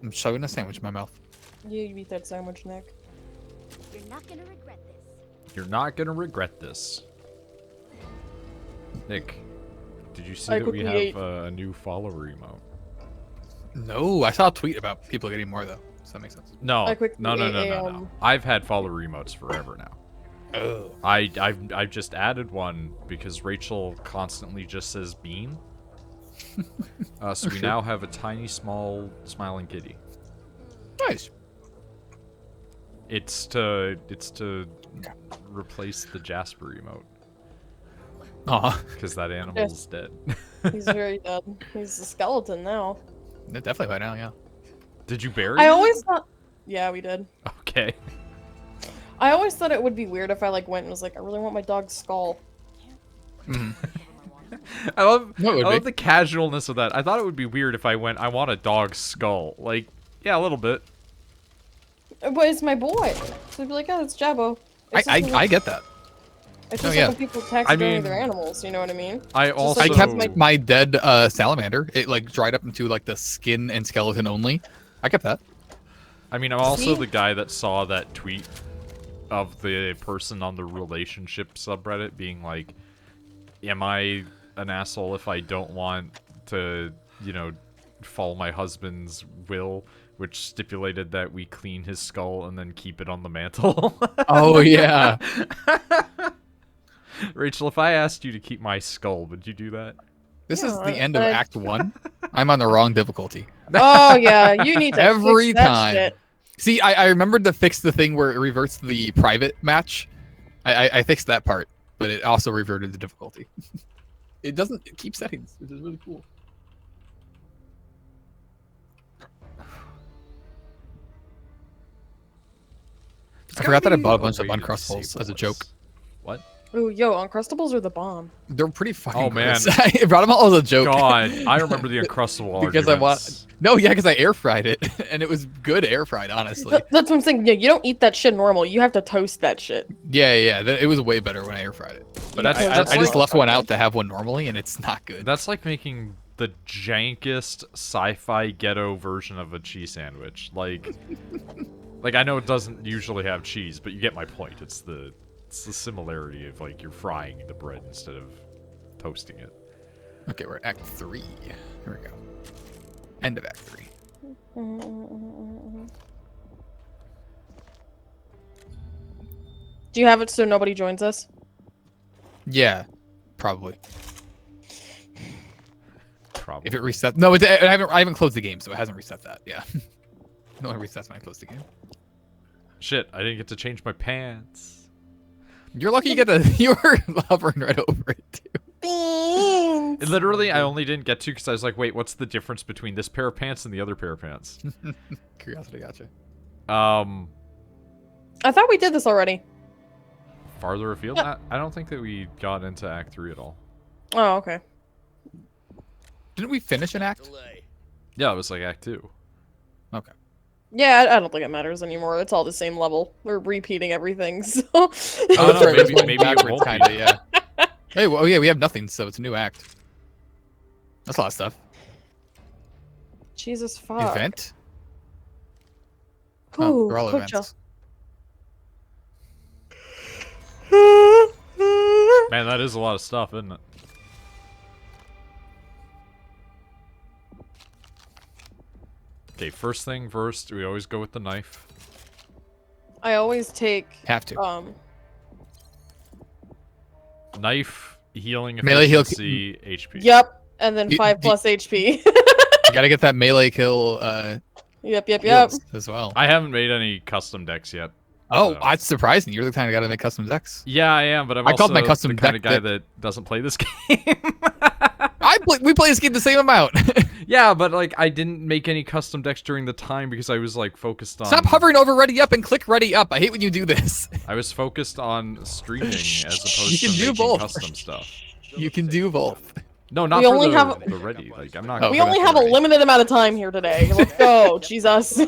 I'm shoving a sandwich in my mouth. You eat that sandwich, Nick. You're not gonna regret this. You're not gonna regret this. Nick, did you see I that we quickly have a new follower emote? No, I saw a tweet about people getting more though. Does that make sense? No, I quickly no. I've had follower emotes forever now. Oh. I've just added one because Rachel constantly just says bean. So we now have a tiny, small, smiling kitty. Nice. It's to replace the Jasper emote. Aw. Because that animal's dead. He's very dead. He's a skeleton now. Definitely by now, yeah. Did you bury I him? always thought... Yeah, we did. Okay. I always thought it would be weird if I like went and was like, I really want my dog's skull. I love be? the casualness of that. I thought it would be weird if I went, I want a dog's skull. Like, yeah, a little bit. But it's my boy. So I'd be like, oh, it's Jabbo. It's I get that. It's just yeah. like when people taxidermy mean, their animals, you know what I mean? I Just also I like kept my dead salamander. It like dried up into like the skin and skeleton only. I kept that. I mean, I'm also See? the guy that saw that tweet of the person on the relationship subreddit being like, am I an asshole if I don't want to, you know, follow my husband's will, which stipulated that we clean his skull and then keep it on the mantle? Oh yeah. Rachel, if I asked you to keep my skull, would you do that? This Yeah, is the end of but- Act 1. I'm on the wrong difficulty. Oh yeah, you need to Every fix that time. shit. See, I remembered to fix the thing where it reverts to the private match. I fixed that part, but it also reverted the difficulty. It doesn't keep settings, which is really cool. I forgot that I bought a bunch of Uncrustables as a joke. What? Ooh, yo, Uncrustables are the bomb. They're pretty fucking Oh, man. gross. I brought them all as a joke. God, I remember the Uncrustable Because arguments. No, yeah, because I air fried it, and it was good air fried, honestly. That's what I'm saying. Yeah, you don't eat that shit normal. You have to toast that shit. Yeah, it was way better when I air fried it. But that's I just like, left one out to have one normally, and it's not good. that's like making the jankest sci-fi ghetto version of a cheese sandwich. Like I know it doesn't usually have cheese, but you get my point. It's the similarity of like you're frying the bread instead of toasting it. Okay, we're at Act 3. Here we go. End of Act 3. Do you have it so nobody joins us? Yeah, probably. Probably. If it resets, no, I haven't closed the game, so it hasn't reset that. Yeah, no one resets when I close the game. Shit, I didn't get to change my pants. You're lucky you get the. You were hovering right over it too. Beans. Literally, I only didn't get to because I was like, wait, what's the difference between this pair of pants and the other pair of pants? Curiosity, gotcha. I thought we did this already. Farther afield? I don't think that we got into Act 3 at all. Oh, okay. Didn't we finish an act? Yeah, it was like Act 2. Okay. Yeah, I don't think it matters anymore. It's all the same level. We're repeating everything, so... Oh, no, that's right, maybe going it backwards, won't be. kinda, yeah. Hey, well, yeah, we have nothing, so it's a new act. That's a lot of stuff. Jesus fuck. Event? Ooh, they're all quick events. Man, that is a lot of stuff, isn't it? Okay, first thing first, we always go with the knife. I always take... Have to. Knife, healing Melee heal- efficiency, HP. Yep, and then You- 5 plus HP. You gotta get that melee kill Yep. heals as well. I haven't made any custom decks yet. Oh, so- that's surprising. You're the kind of guy to make custom decks. Yeah, I am, but I'm I also called my custom the kind of deck guy that- that doesn't play this game. We play this game the same amount. Yeah, but like I didn't make any custom decks during the time because I was like focused on. Stop hovering over ready up and click ready up. I hate when you do this. I was focused on streaming as opposed You to can do making both. custom stuff. You can do both. No, not We for only the, have- the ready. Like I'm not. Oh, We okay, only that's have a alright. limited amount of time here today. Let's go, Jesus.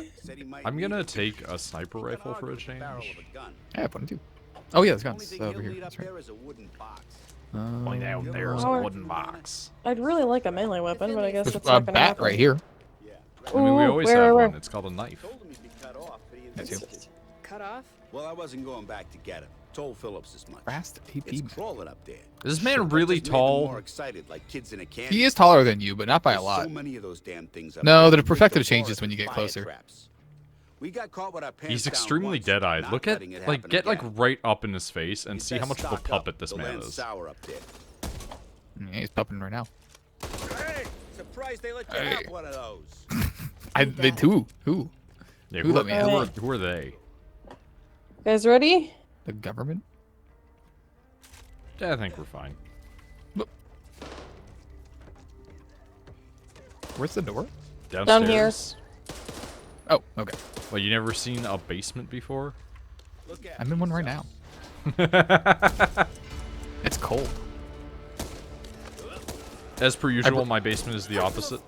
I'm gonna take a sniper rifle for a change. I have one too. Oh yeah, there's guns over here. That's right. Point out there's Oh. a wooden box. I'd really like a melee weapon, but I guess There's it's a not gonna bat happen. right here. I mean, we Ooh, always where, have where? one. It's called a knife. Told him he'd be cut off, but he That's you. insisted. Cut off? Well, I wasn't going back to get him. Told Phillips as much. Fast AP. It's crawling up there. Is this man That really just made them tall? More excited, like kids in a candy. He is taller than you, but not by a There's lot. So many of those damn things up No, there. the perspective Think of changes when you get fire closer. traps. We got caught with our pants He's down extremely once, dead-eyed. not Look at, letting it like, happen get, like, again. right up in his face and You'd see how best much of a stock up. puppet this The man land's is. sour up there. Yeah, he's pumping right now. Hey, surprised they let you Hey. have one of those. They do. Who? Yeah, Who who, let me are, in? who are they? Guys ready? The government? Yeah, I think we're fine. Where's the door? Downstairs? Down here. Oh, okay. Well, you never seen a basement before? Look at I'm in one right now. It's cold. As per usual, my basement is the opposite.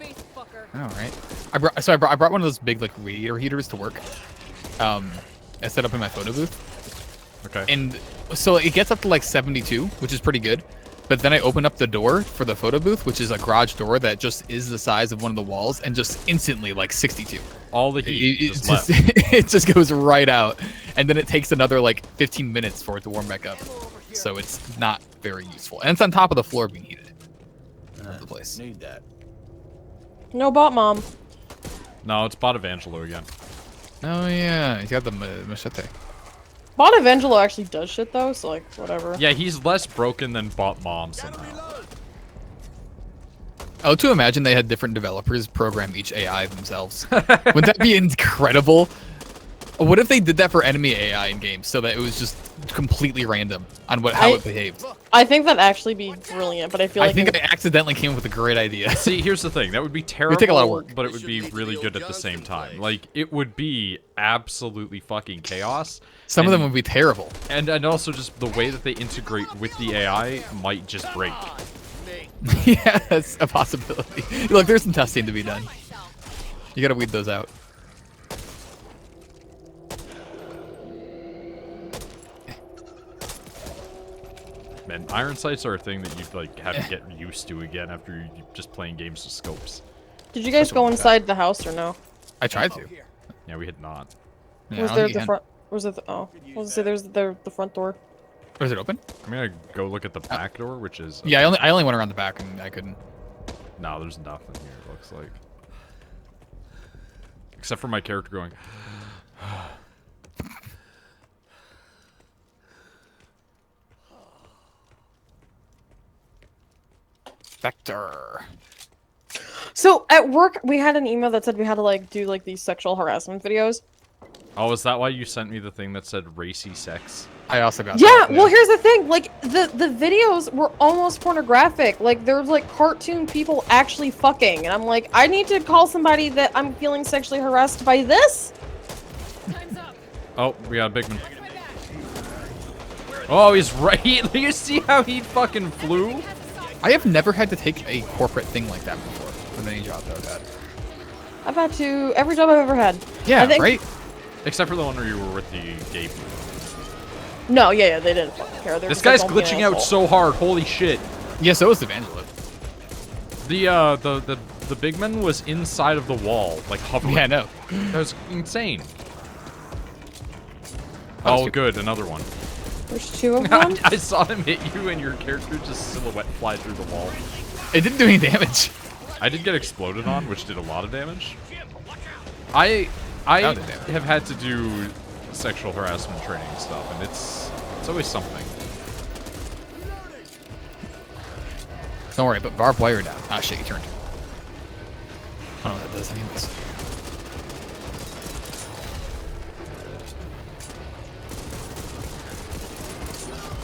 All right. I brought one of those big like radiator heaters to work. I set up in my photo booth, Okay. and so it gets up to like 72, which is pretty good. But then I open up the door for the photo booth, which is a garage door that just is the size of one of the walls, and just instantly like 62. All the heat It just just, left. it just goes right out, and then it takes another like 15 minutes for it to warm back up. So it's not very useful, and it's on top of the floor being heated. Of the place. Need that. No bot mom. No, it's Botevangelo again. Oh yeah, he's got the machete. Bot Evangelo actually does shit though, so like whatever. Yeah, he's less broken than Bot Mom somehow. Oh, to imagine they had different developers program each AI themselves. Wouldn't that be incredible? What if they did that for enemy AI in games, so that it was just completely random on how it behaved? I think that'd actually be brilliant, but I feel like I think I accidentally came up with a great idea. See, here's the thing. That would be It terrible, would take a lot of work. but it would be really good at the same time. Like, it would be absolutely fucking chaos. Some of them And- would be terrible. And also just the way that they integrate with the AI might just break. Yeah, that's a possibility. Look, there's some testing to be done. You gotta weed those out. Man, iron sights are a thing that you like have to get used to again after you just playing games with scopes. Did you guys go inside the house or no? I tried to. Yeah, we had not. Yeah, Was I don't there think you the can. front? Was it? Oh, I was gonna say there's the front door. Was it open? I'm gonna go look at the back door, which is Yeah, I only went around the back and I couldn't. no, there's nothing here. It looks like, except for my character going. Vector. So at work, we had an email that said we had to like do like these sexual harassment videos. Oh, is that why you sent me the thing that said racy sex? I also got Yeah, that. well, here's the thing. Like the videos were almost pornographic. Like there's like cartoon people actually fucking, and I'm like, I need to call somebody that I'm feeling sexually harassed by this. Oh, we got a big one. Oh, he's right. You see how he fucking flew? I have never had to take a corporate thing like that before with any job that I've had. I've had to every job I've ever had. Yeah, I think- right? Except for the one where you were with the gay people. No, yeah, they didn't fucking care. They're This just like, guy's "Don't be an glitching out asshole." so hard. Holy shit. Yeah, so was Evangelo. The big man was inside of the wall, like hovering. Yeah, no. That was insane. That was Oh, too- good, another one. There's two of them. I saw him hit you, and your character just silhouette fly through the wall. It didn't do any damage. I did get exploded on, which did a lot of damage. I Sounded damage. have had to do sexual harassment training stuff, and it's always something. Don't worry, but barbed wire down. Ah, shit, you turned. I don't know what that does anyways.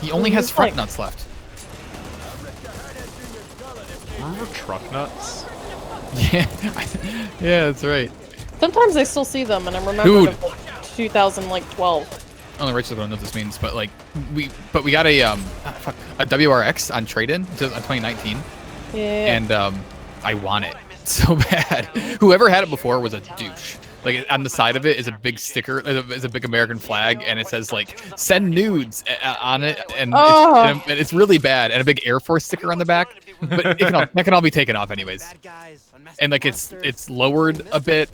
He only has He's front like- nuts left. Remember truck nuts? Yeah, yeah, that's right. Sometimes I still see them, and I'm remembering Dude. of like 2012. Only Rachel don't know what this means, but like we got a a WRX on trade-in just on 2019, Yeah. and I want it so bad. Whoever had it before was a douche. Like on the side of it is a big sticker, is a big American flag, and it says like "send nudes" on it, and Oh. it's really bad. And a big Air Force sticker on the back. but that can all be taken off anyways. Bad guys, unmasked And like monsters. it's lowered a bit,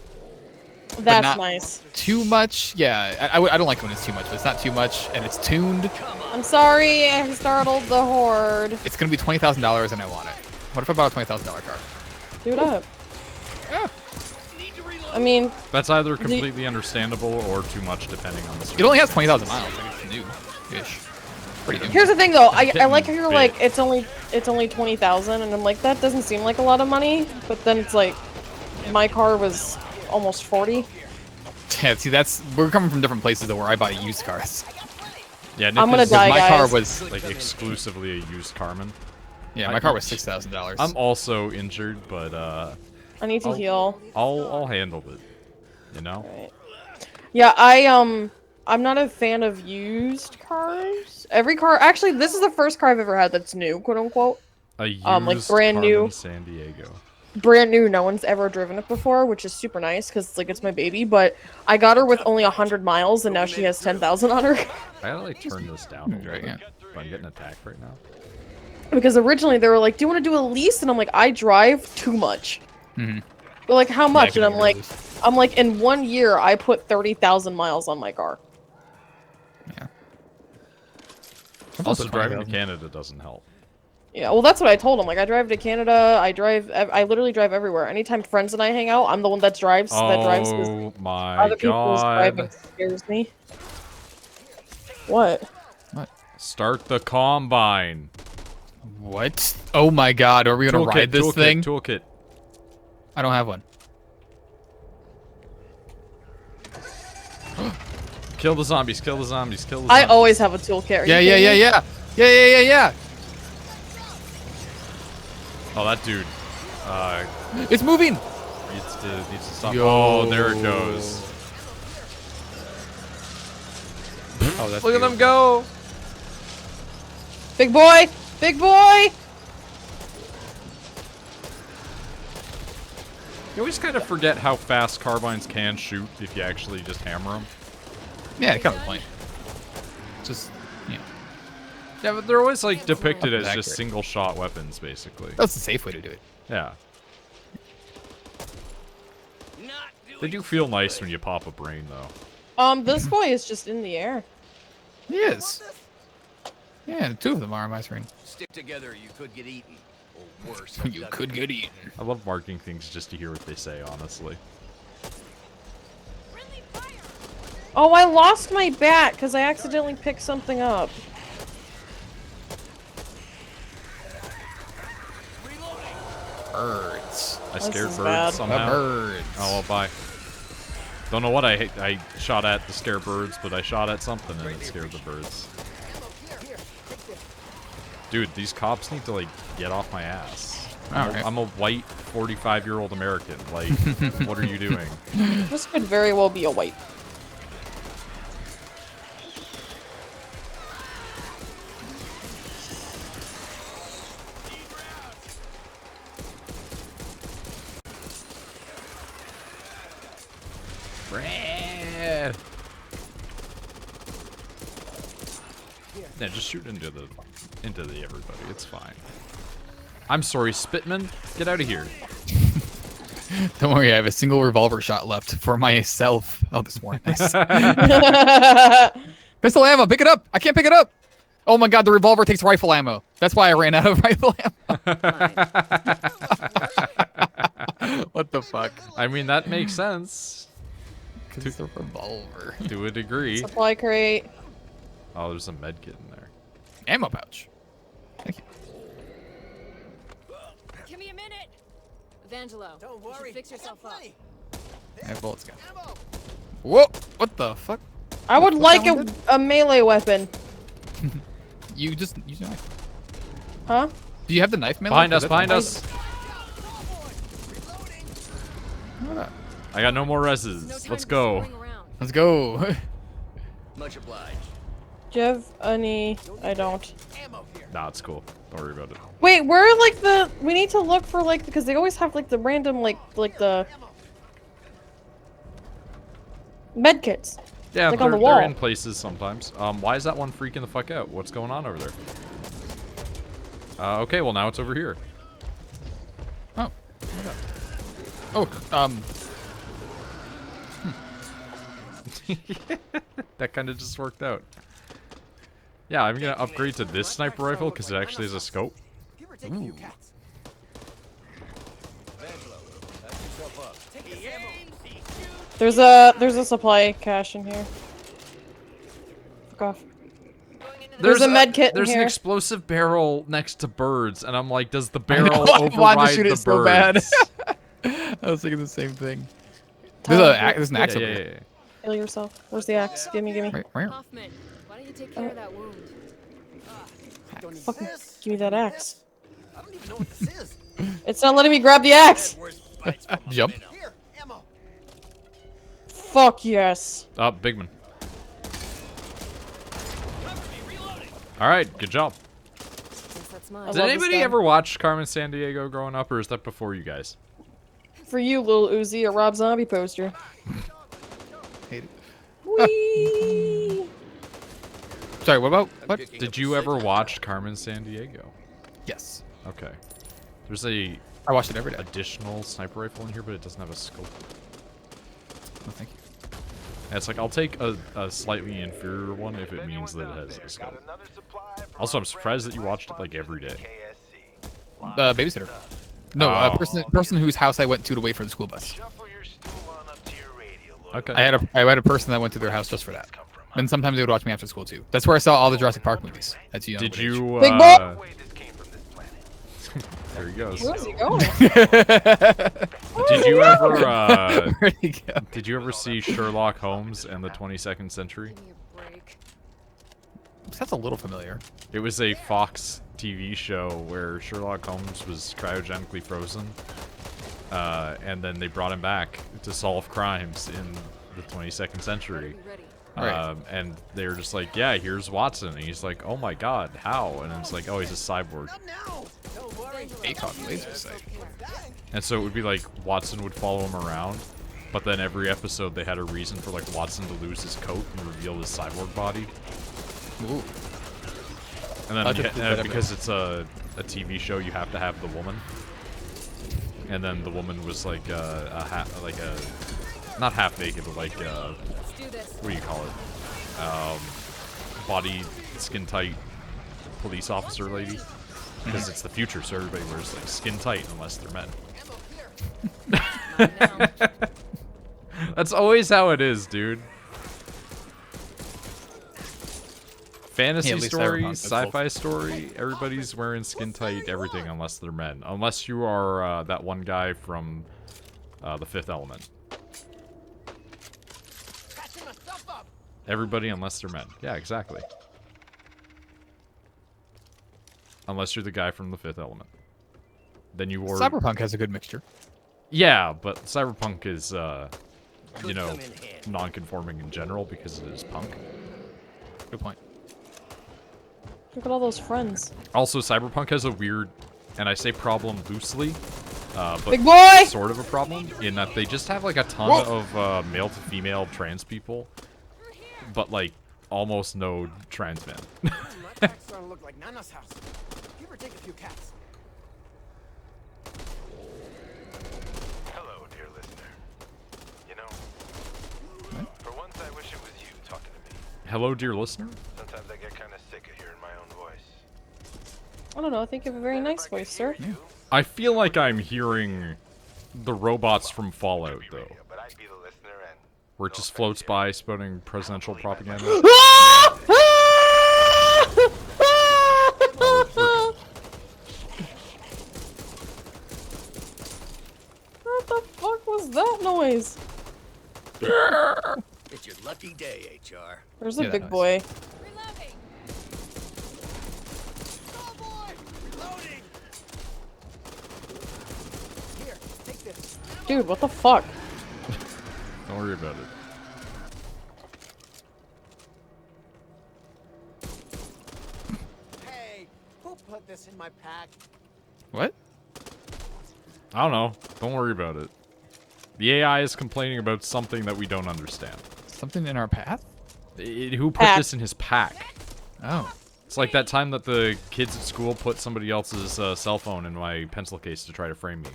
That's not- nice. too much. Yeah, I don't like when it's too much, but it's not too much, and it's tuned. I'm sorry I startled the horde. It's gonna be $20,000, and I want it. What if I bought a $20,000 car? Do it up. Yeah. I mean, That's either completely understandable or too much, depending on the. It only has 20,000 miles. Like it's new-ish. Pretty new. here's the thing though. I like how you're Big. like it's only 20,000, and I'm like that doesn't seem like a lot of money, but then it's like my car was almost 40. Yeah, see, we're coming from different places though, where I buy used cars. Yeah, Nick I'm gonna is, die, My guys. car was like exclusively a used carman. yeah, my car was $6,000. I'm also injured, but I need to I'll- heal. I'll handle it. You know. Right. Yeah, I'm not a fan of used cars. Every car, actually, this is the first car I've ever had that's new, quote unquote. A used like brand Carmen new. San Diego. Brand new, no one's ever driven it before, which is super nice because like it's my baby. But I got her with only 100 miles, and now she has 10,000 on her. I gotta like turn this down a little Right, bit. yeah. But I'm getting attacked right now. Because originally they were like, "Do you want to do a lease?" And I'm like, "I drive too much." Mhm. They're like, "How much?" can And do a I'm like, in 1 year, I put 30,000 miles on my car. Yeah. Also, driving to Canada doesn't help. Yeah, well, that's what I told him. Like, I drive to Canada. I literally drive everywhere. Anytime friends and I hang out, I'm the one that drives. Because Oh my other people's driving god! scares me. What? Start the combine. What? Oh my god, are we gonna ride this thing? Toolkit. I don't have one. Kill the zombies. Kill the zombies. Kill the I zombies. always have a toolkit. Are you Yeah. kidding me? Oh, that dude. It's moving. Needs to stop. Yo. Oh, there it goes. Oh, that's Look at them beautiful. go. Big boy! Big boy! You always kind of forget how fast carbines can shoot if you actually just hammer them. Yeah, kind of the point. Just, you know, Yeah, but they're always like depicted as Accurate. just single shot weapons, basically. that's the safe way to do it. Yeah. They do feel nice when you pop a brain, though. This boy is just in the air. He is. Yeah, two of them are on my screen. Stick together, you could get eaten. Or worse. You could get eaten. I love marking things just to hear what they say, honestly. Oh, I lost my bat because I accidentally picked something up. Birds. I This scared is birds bad. The somehow. birds. Oh, well, bye. Don't know what I shot at to scare birds, but I shot at something and it scared the birds. Dude, these cops need to, like, get off my ass. Alright. I'm a white 45-year-old American. Like, what are you doing? This could very well be a white. Brad. Yeah, just shoot into the everybody. It's fine. I'm sorry, Spitman. Get out of here. Don't worry, I have a single revolver shot left for myself. Oh, this morning. Nice. Pistol ammo, pick it up. I can't pick it up. Oh my god, the revolver takes rifle ammo. That's why I ran out of rifle ammo. What the fuck? I mean, that makes sense Because it's a revolver. to a degree. Supply crate. Oh, there's a med kit in there. Ammo pouch. Thank you. Give me a minute. Evangelo, Don't you should worry. fix yourself up. I have bullets again. Whoa! What the fuck? I would What like that one a melee weapon. You just use your knife. Huh? Do you have the knife, man? Behind us, behind us. Ah, I got no more No reses. time Let's to be go. screwing around. let's go. Much obliged. Do you have any? I don't. Ammo here. Nah, it's cool. Don't worry about it. Wait, where are like the? We need to look for like because they always have like the random like the med kits. Yeah, Like on they're, the they're wall. in places sometimes. Why is that one freaking the fuck out? What's going on over there? Okay, well now it's over here. Oh, That kind of just worked out. Yeah, I'm gonna upgrade to this sniper rifle because it actually has a scope. ooh. There's a supply cache in here. Fuck off. There's a med kit in There's an here. explosive barrel next to birds, and I'm like, does the I know, barrel I wanted to override shoot the it so bad. birds? I was thinking the same thing. Tyler, There's an axe over yeah, here. Kill yourself. Where's the axe? Gimme, gimme. Right. Hoffman, why don't you take care of that wound? Fucking give me that axe. I don't even know what this is. It's not letting me grab the axe! Worst bites from a Jump. minnow. Here, ammo. Fuck yes. Bigman. Alright, good job. Guess that's mine. I Did love this anybody guy. ever watch Carmen Sandiego growing up, or is that before you guys? For you, Lil Uzi, a Rob Zombie poster. Hate it. Whee! Sorry, what about what? Did you ever watch Carmen Sandiego? Yes, Okay. There's a I watch it every day. additional sniper rifle in here, but it doesn't have a scope. Oh, thank you. And it's like, I'll take a slightly inferior one if it means that it has a scope. Also, I'm surprised that you watched it like every day. Babysitter. No, Oh. person whose house I went to wait for the school bus. Okay. I had a person that went to their house just for that. And sometimes they would watch me after school too. That's where I saw all the Jurassic Park movies. That's young. Did you, Big boy! there he goes. Where's he going? Did you ever, Where'd he go? did you ever see Sherlock Holmes and the 22nd Century? Give me a break. That's a little familiar. It was a Fox TV show where Sherlock Holmes was cryogenically frozen, and then they brought him back to solve crimes in the 22nd century. Be ready. Right. And they were just like, yeah, here's Watson. And he's like, oh my god, how? And it's like, oh, he's a cyborg. Now. Don't worry. ACOG laser sight. And so it would be like Watson would follow him around, but then every episode they had a reason for like Watson to lose his coat and reveal his cyborg body. Ooh. And then I'll just do that because it's a TV show, you have to have the woman. And then the woman was like not half naked, but like Let's do this. what do you call it? Body skin tight police officer lady. Because it's the future, so everybody wears like skin tight unless they're men. Mine now. That's always how it is, dude. Fantasy Yeah, at least story, Cyberpunk, that's sci-fi story, everybody's wearing skin tight, everything unless they're men. Unless you are that one guy from The Fifth Element. Catching my stuff up. Everybody unless they're men. Yeah, exactly. Unless you're the guy from The Fifth Element. Then you wore... Cyberpunk has a good mixture. Yeah, but Cyberpunk is, you Could know, come in handy. non-conforming in general because it is punk. Good point. Look at all those friends. Also, Cyberpunk has a weird, and I say problem loosely, but Big boy! sort of a problem, in that they just have like a ton of male to female trans people, but like almost no trans men. My back's starting to look like Nana's house. Give her take a few cats. Hello, dear listener. You know, for once I wish it was you talking to me. Hello, dear listener. Sometimes I get kind of sick of hearing my own voice. I don't know, I think you have a very nice voice, sir. I feel like I'm hearing the robots from Fallout, though, But I'd be the listener and where it just floats by spouting presidential propaganda. What the fuck was that noise? It's your lucky day, HR. There's a Yeah, big that boy. Reloading. Oh boy! Reloading! Here, take this. Dude, what the fuck? Don't worry about it. Hey, who put this in my pack? What? I don't know. Don't worry about it. The AI is complaining about something that we don't understand. Something in our path? Who put Pack. this in his pack? Oh. It's like that time that the kids at school put somebody else's cell phone in my pencil case to try to frame me.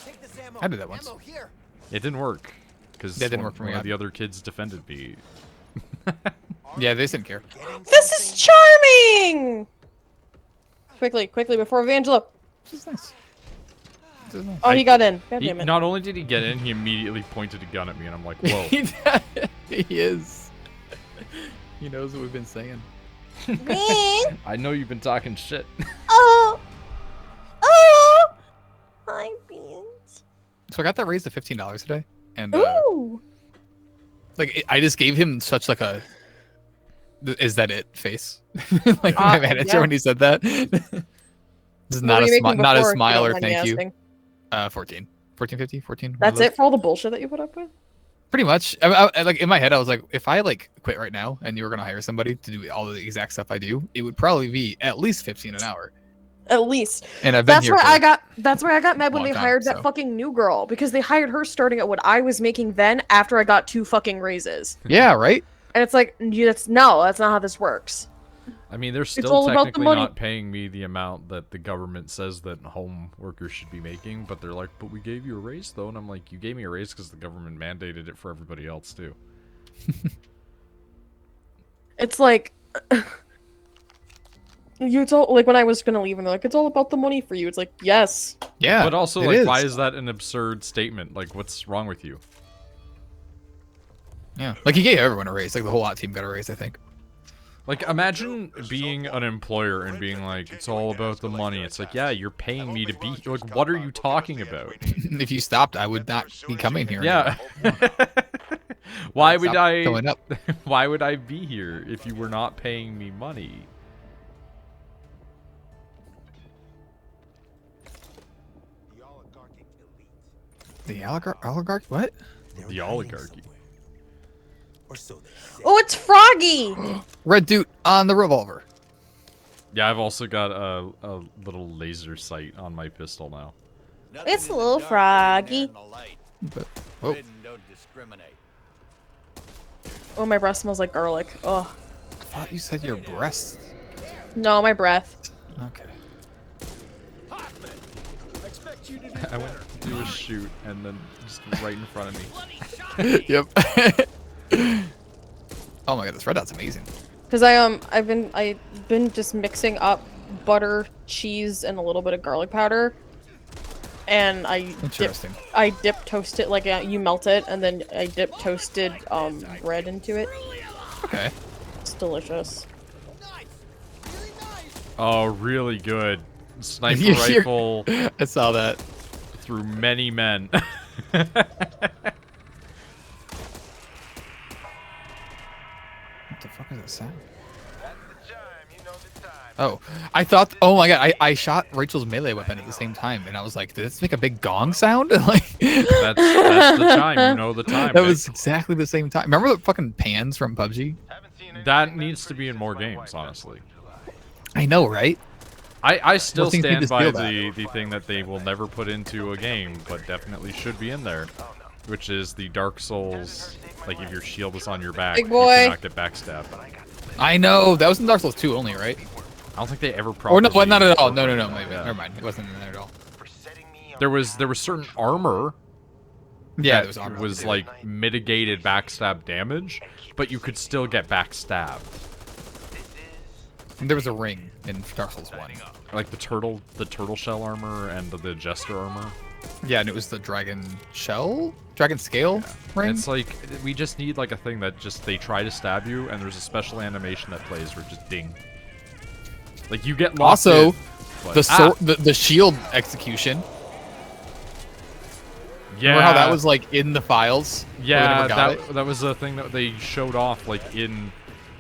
Take this ammo. I did that once. Ammo here. It didn't work because That didn't work for me one of either. the other kids defended me. Yeah, they didn't care. This is charming! Quickly, quickly, before Evangelo. This is nice. This is nice. Oh, he got in. God He, damn it. not only did he get in, he immediately pointed a gun at me, and I'm like, whoa. He is. He knows what we've been saying. I know you've been talking shit. Oh! Oh! Hi, Beans. So I got that raised to $15 today, and Ooh! I just gave him such like a "is that it" face, like my manager yeah. when he said that. This is What not were a you making not a before, if you smile don't or mind me thank you. asking? 14, 14.50, 14. That's it for all the bullshit that you put up with? Pretty much. I, like in my head, I was like, if I like quit right now and you were gonna hire somebody to do all the exact stuff I do, it would probably be at least 15 an hour. At least. And I've been That's here where for I got. That's where I got mad when long they time, hired that so. fucking new girl because they hired her starting at what I was making then after I got 2 fucking raises. Yeah, right. And it's like, that's not how this works. I mean, they're It's still all about the technically money. not paying me the amount that the government says that home workers should be making, but they're like, but we gave you a raise, though. And I'm like, you gave me a raise because the government mandated it for everybody else, too. It's like, you told like when I was gonna leave, and they're like, it's all about the money for you. It's like, yes. Yeah. But also, it like, is. why is that an absurd statement? Like, what's wrong with you? Yeah. Like he gave everyone a raise. Like the whole lot team got a raise, I think. Like, imagine being an employer and being like, it's all about the money. It's like, yeah, you're paying me to be here. Like, what are you talking about? If you stopped, I would not be coming here. Yeah. Why would Stop I? going up. Why would I be here if you were not paying me money? The oligarch? What? The oligarchy. Or so they say. Oh, it's Froggy. Red dude on the revolver. Yeah, I've also got a little laser sight on my pistol now. It's a little Froggy. But, oh, Don't discriminate. Oh, my breath smells like garlic. Oh, I thought you said your breast. no, my breath. Okay. I went to do a shoot and then just right in front of me. Yep. Oh my god, this red dot's amazing. Cause I've been just mixing up butter, cheese, and a little bit of garlic powder, and Interesting. I dip toast it like you melt it, and then I dip toasted bread into it. Okay. It's delicious. Oh, really good. Sniper You're- rifle I saw that. through many men. What the fuck is that sound? That's the chime, you know the time. Oh, I thought. Oh my god, I shot Rachel's melee weapon at the same time, and I was like, did this make a big gong sound? Like, that's the chime. You know the time. that Nick. was exactly the same time. Remember the fucking pans from PUBG? Haven't seen anything That better needs to be in more recently. games, honestly. I know, right? I still Well, things need stand to by steal the thing that they will never put into a game, but definitely should be in there, which is the Dark Souls. Like if your shield is on your back, Big you boy. cannot get backstabbed. I know. That was in Dark Souls 2 only, right? I don't think they ever Or properly. no, well, not at all. No, maybe. Yeah. Never mind. It wasn't in there at all. For setting me up There was certain armor Yeah, that there was armor. was like mitigated backstab damage, but you could still get backstabbed. And there was a ring in Dark Souls 1. Like the turtle shell armor and the jester armor. Yeah, and it was the dragon scale ring. It's like we just need like a thing that just they try to stab you, and there's a special animation that plays where it just ding. Like you get locked Also, in, but- the sword, the shield execution. Yeah. Remember how that was like in the files? but we Yeah, never got it? that was a thing that they showed off like in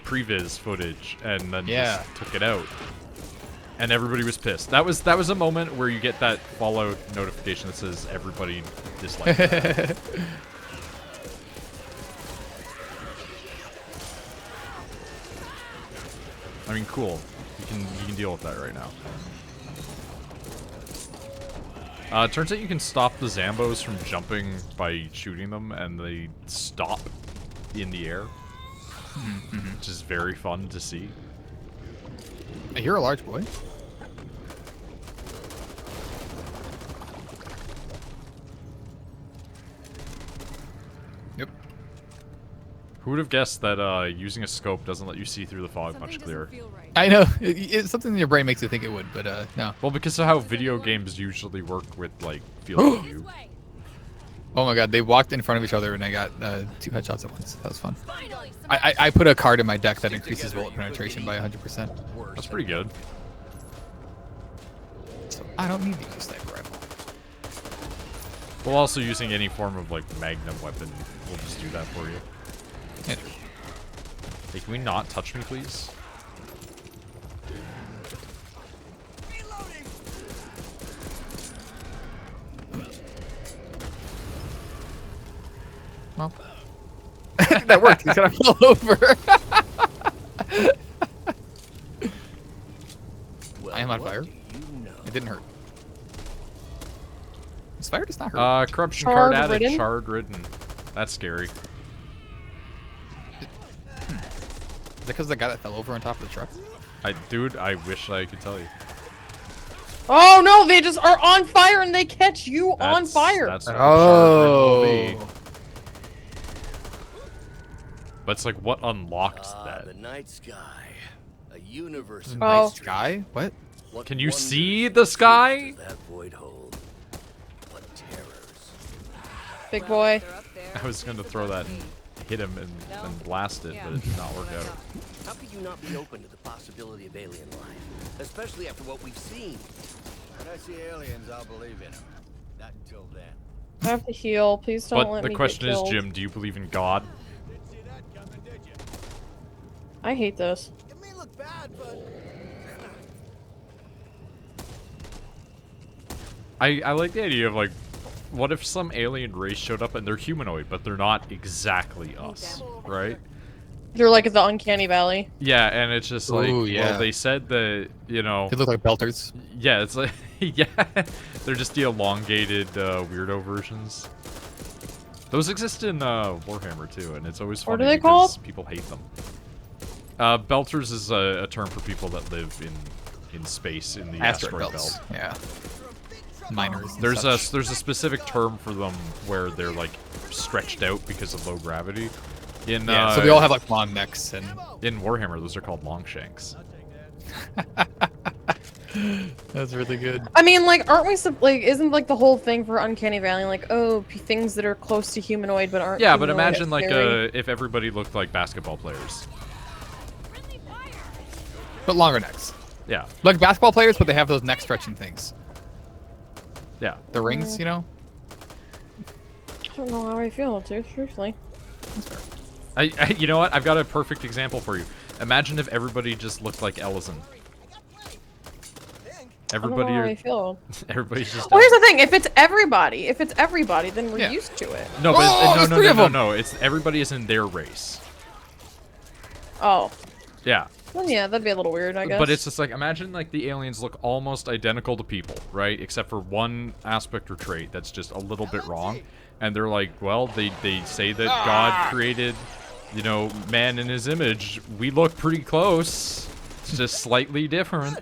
previs footage, and then Yeah. just took it out, and everybody was pissed. That was a moment where you get that Fallout notification that says everybody disliked it. I mean, cool. You can deal with that right now. It turns out you can stop the Zambos from jumping by shooting them, and they stop in the air, which is very fun to see. You're a large boy. Yep. Who would have guessed that using a scope doesn't let you see through the fog Something much doesn't clearer? feel right. I know. It's something in your brain makes you think it would, but no. Well, because of how video games usually work with like field of view. Way. Oh my god, they walked in front of each other and I got 2 headshots at once. That was fun. Finally, some I put a card in my deck that increases bullet penetration by 100%. That's pretty good. So I don't need to use a sniper rifle. Well, also using any form of like magnum weapon will just do that for you. Yeah. Hey, can we not touch me, please? Well, that worked. He's gonna fall over. I am on fire. It didn't hurt. This fire does not hurt. Corruption card added, Shard-ridden? shard ridden. That's scary. Is that because the guy that fell over on top of the truck? Dude, I wish I could tell you. Oh no, they just are on fire and they catch you on fire. That's what shard ridden will be. Oh. But it's like, what unlocked The that? night sky, a universe. of Oh. mystery. Sky? What? What Can you wonders see and the sky? secrets does that void hold? What terrors? Big boy. They're up there. I was gonna throw that and hit him and blast it, but it did not work out. How could you not be open to the possibility of alien life, especially after what we've seen? When I see aliens, I'll believe in them. Not until then. I have to heal. Please don't But let the me question get is, killed. Jim, do you believe in God? Didn't see that coming, did you? I hate this. It may look bad, but I like the idea of like, what if some alien race showed up and they're humanoid, but they're not exactly us, right? They're like at the uncanny valley. Yeah, and it's just like, Ooh, yeah. well, they said that, you know, They look like belters. yeah, it's like, yeah, they're just the elongated weirdo versions. Those exist in Warhammer too, and it's always What funny are they because called? people hate them. Belters is a term for people that live in space in the Asteroid asteroid belts. belt. Yeah. Miners. and There's such. a specific term for them where they're like stretched out because of low gravity. In Yeah, so they all have like long necks and. in Warhammer, those are called longshanks. That's really good. I mean, like, aren't we like? Isn't like the whole thing for uncanny valley like, oh, things that are close to humanoid but aren't? Yeah, but humanoid imagine are like scary? if everybody looked like basketball players. Friendly fire. But longer necks. Yeah, Like basketball players, but they have those neck stretching things. yeah. The rings, you know? I don't know how I feel, dude. Truthfully. You know what? I've got a perfect example for you. Imagine if everybody just looked like Ellison. I don't know Everybody, how I feel. everybody's just. Well, here's the thing: if it's everybody, then we're Yeah. used to it. No, but Oh, there's no, three no, of no, them. no. It's everybody is in their race. Oh, Yeah. then yeah, that'd be a little weird, I guess. But it's just like, imagine like the aliens look almost identical to people, right? Except for one aspect or trait that's just a little bit wrong. And they're like, well, they say that God created, you know, man in his image. We look pretty close. It's just slightly different.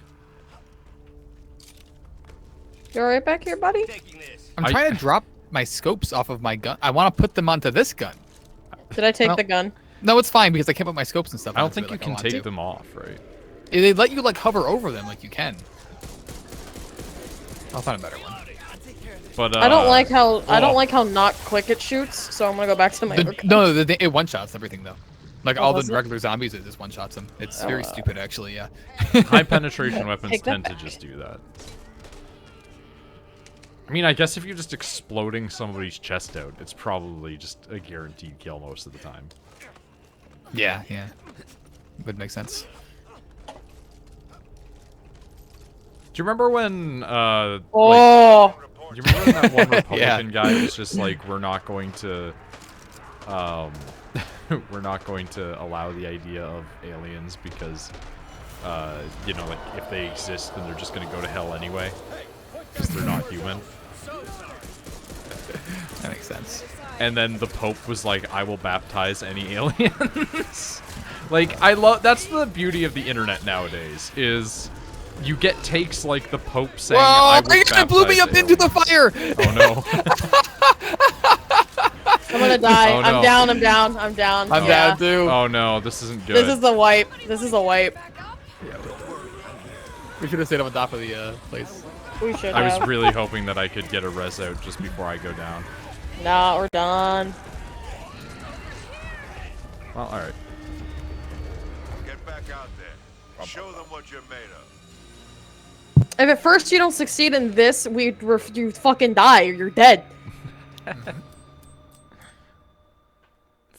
You alright back here, buddy? Taking this. I'm trying to drop my scopes off of my gun. I want to put them onto this gun. Did I take Well, the gun? No, it's fine because I can't put my scopes and stuff I don't onto think it you like I can want take to. them off, right? They let you like hover over them like you can. I'll find a better one. But I don't like how oh. not quick it shoots, so I'm gonna go back to my other gun. No, it one shots everything though. Like Oh, all the does it? regular zombies, it just one shots them. It's very stupid, actually. Yeah. High penetration weapons Take that tend to back. just do that. I mean, I guess if you're just exploding somebody's chest out, it's probably just a guaranteed kill most of the time. Yeah, yeah. Would make sense. Do you remember when, like, Oh, do you remember when that one Republican Yeah. guy was just like, we're not going to, we're not going to allow the idea of aliens because, you know, like, if they exist, then they're just going to go to hell anyway, because they're not human. That makes sense. And then the Pope was like, I will baptize any aliens. Like, I love, that's the beauty of the internet nowadays, is you get takes like the Pope saying, I Whoa! will It blew me baptize up into the aliens. fire! Oh no. I'm gonna die. Oh, no. I'm down. I'm down. I'm down. I'm yeah. down too. Oh no, this isn't good. This is the wipe. This is a wipe. We should have stayed on top of the place. We should I was have. really hoping that I could get a res out just before I go down. Nah, we're done. Well, alright. Get back out there. Show them what you're made of. If at first you don't succeed in this, you fucking die or you're dead.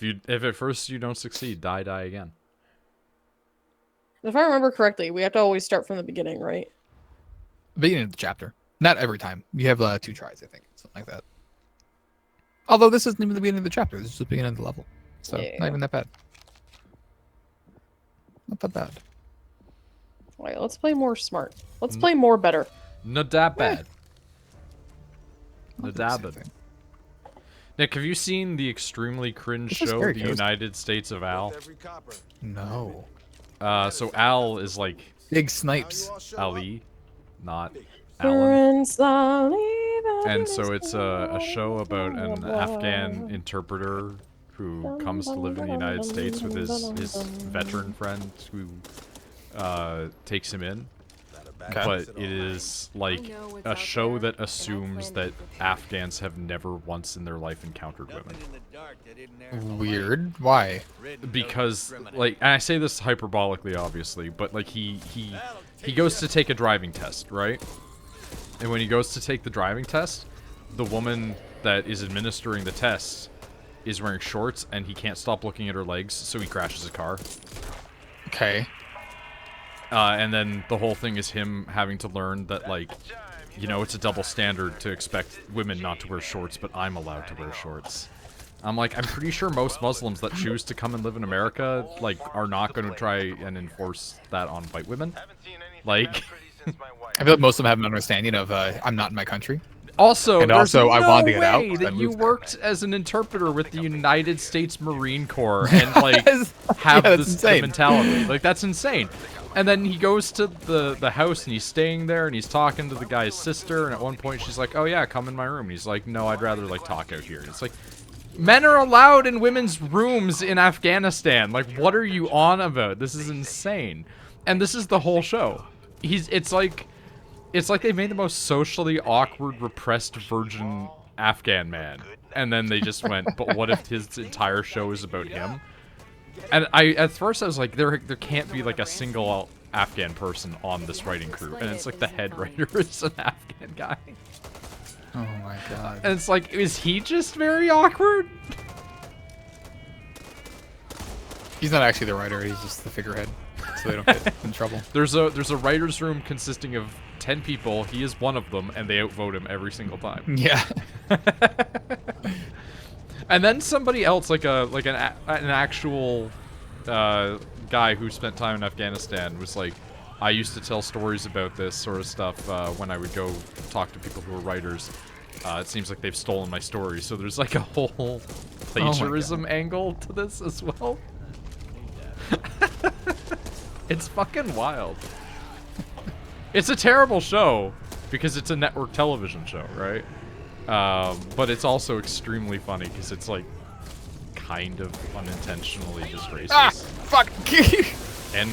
If at first you don't succeed, die again. If I remember correctly, we have to always start from the beginning, right? Beginning of the chapter. Not every time. You have 2 tries, I think. Something like that. Although this isn't even the beginning of the chapter. This is just the beginning of the level. So, Yeah. not even that bad. Not that bad. Alright, let's play more smart. Let's play more better. Not that bad. I'll Not do the that same bad. thing. Nick, have you seen the extremely cringe This is show, very The cozy. United States of Al? Every copper. No. So Al is like Big snipes. You all show Ali, not Alan. Prince Ali, And so it's a show about an Afghan interpreter who comes to live in the United States with his veteran friend who takes him in. Okay. But it is like a show that assumes that Afghans have never once in their life encountered women. Weird. Why? Because, like, and I say this hyperbolically, obviously, but like he goes to take a driving test, right? And when he goes to take the driving test, the woman that is administering the test is wearing shorts, and he can't stop looking at her legs, so he crashes a car. Okay. And then the whole thing is him having to learn that, like, you know, it's a double standard to expect women not to wear shorts, but I'm allowed to wear shorts. I'm like, I'm pretty sure most Muslims that choose to come and live in America, like, are not going to try and enforce that on white women. Like, I feel like most of them have an understanding of I'm not in my country. also, And there's also, no I wanted to get out, way so I that you moved there. worked as an interpreter with the United States Marine Corps and, like, have Yeah, that's this insane. mentality. Like, that's insane. And then he goes to the house and he's staying there and he's talking to the guy's sister, and at one point she's like, oh yeah, come in my room. And he's like, no, I'd rather, like, talk out here. And it's like, men are allowed in women's rooms in Afghanistan. Like, what are you on about? This is insane. And this is the whole show. It's like they made the most socially awkward, repressed virgin Afghan man. And then they just went, but what if his entire show is about him? And at first I was like, there can't be like a single Afghan person on this writing crew. And it's like the head writer is an Afghan guy. Oh my god. And it's like, is he just very awkward? He's not actually the writer, he's just the figurehead. So they don't get in trouble. There's a writer's room consisting of 10 people. He is one of them, and they outvote him every single time. Yeah. And then somebody else, like an actual guy who spent time in Afghanistan, was like, I used to tell stories about this sort of stuff when I would go talk to people who were writers. It seems like they've stolen my stories. So there's like a whole plagiarism angle to this as well. It's fucking wild. It's a terrible show because it's a network television show, right? But it's also extremely funny because it's like kind of unintentionally just racist. Ah! Fuck! And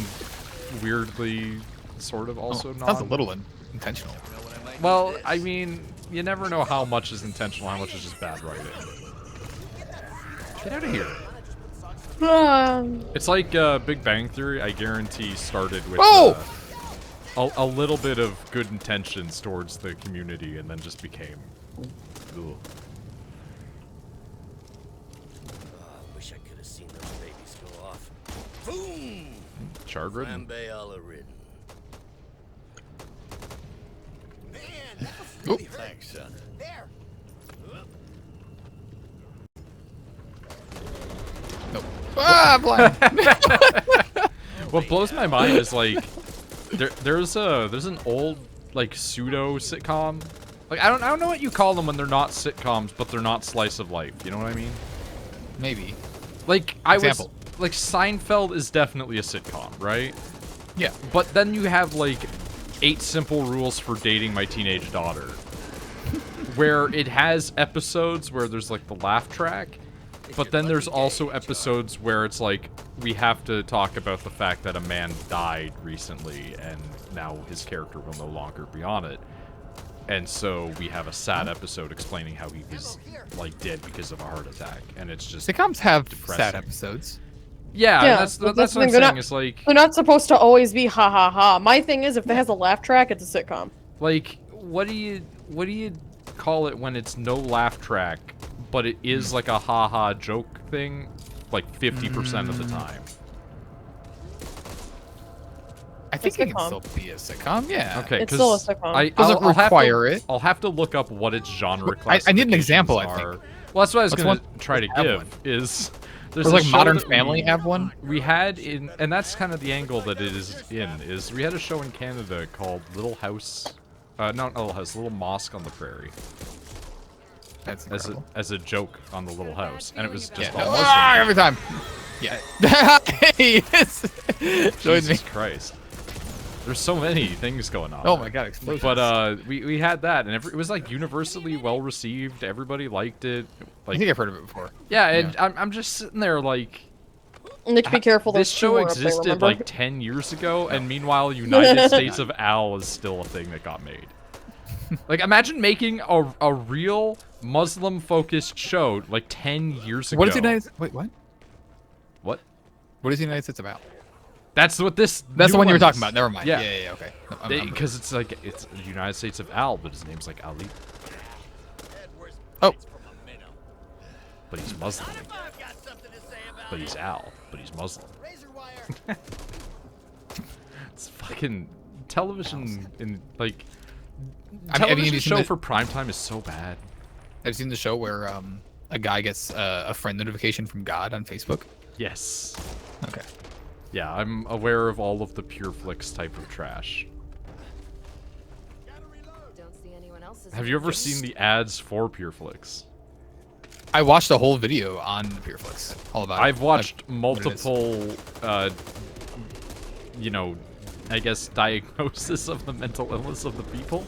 weirdly sort of also not. Sounds a little intentional. Well, I mean, you never know how much is intentional, how much is just bad writing. Get out of here. It's like Big Bang Theory, I guarantee, started with a little bit of good intentions towards the community and then just became... Ugh. Wish I could have seen those babies go off. Boom! Shard ridden. Flambe a la ridden. Man, that was really hurt. Thanks, son. There. Nope. Ah, I'm blind. What blows my mind is like there's an old like pseudo sitcom. Like I don't know what you call them when they're not sitcoms, but they're not slice of life. You know what I mean? Maybe. Like Example. like Seinfeld is definitely a sitcom, right? Yeah. But then you have like 8 Simple Rules for Dating My Teenage Daughter, where it has episodes where there's like the laugh track, But then there's also episodes where it's like, we have to talk about the fact that a man died recently, and now his character will no longer be on it. And so we have a sad episode explaining how he was, like, dead because of a heart attack. And it's just Sitcoms have depressing. sad episodes. Yeah, Yeah, that's but what I'm they're saying. not- It's like, They're not supposed to always be ha ha ha. My thing is, if it has a laugh track, it's a sitcom. like, what do you call it when it's no laugh track, but it is like a ha-ha joke thing, like 50% of the time? I think it can sitcom. still be a sitcom. Yeah. Okay, It's still a 'cause sitcom. Doesn't require it. I'll have to look up what its genre I need an example, classifications I are. think. Well, that's what I was What's gonna one- try to have give. one? Is there's Or a like show Modern that Family have one? We had in, and that's kind of the angle that it is in. Is we had a show in Canada called Little House, not Little House, Little Mosque on the Prairie, That's as incredible. a joke on the Little House, and it was just Yeah, all no, Muslim. every time. Yeah. Yes. Join me. Jesus Christ. There's so many things going on. Oh my god, explosions. But we had that, and it was like universally well received. Everybody liked it. I Like, think I've heard of it before. yeah, and I'm just sitting there like, Nick, be careful. this There's two show more up there, existed remember? like 10 years ago, and meanwhile, United States of Al is still a thing that got made. Like, imagine making a real Muslim-focused show like 10 years ago. What is the United? Wait, what? What? What is the United States about? That's what this. That's the new one you were is. talking about. Never mind. Yeah. Yeah. Okay. No, I'm- Because it's like, it's the United States of Al, but his name's like Ali. Oh. But he's Muslim. But he's Al. But he's Muslim. It's fucking television in like I mean, have you television seen show the- for primetime is so bad. I've seen the show where a guy gets a friend notification from God on Facebook. Yes. Okay. Yeah, I'm aware of all of the Pure Flix type of trash. Don't see anyone else's. Have you ever seen the ads for Pure Flix? I watched a whole video on Pureflix all about it. I've watched what it is. multiple, you know, I guess diagnosis of the mental illness of the people.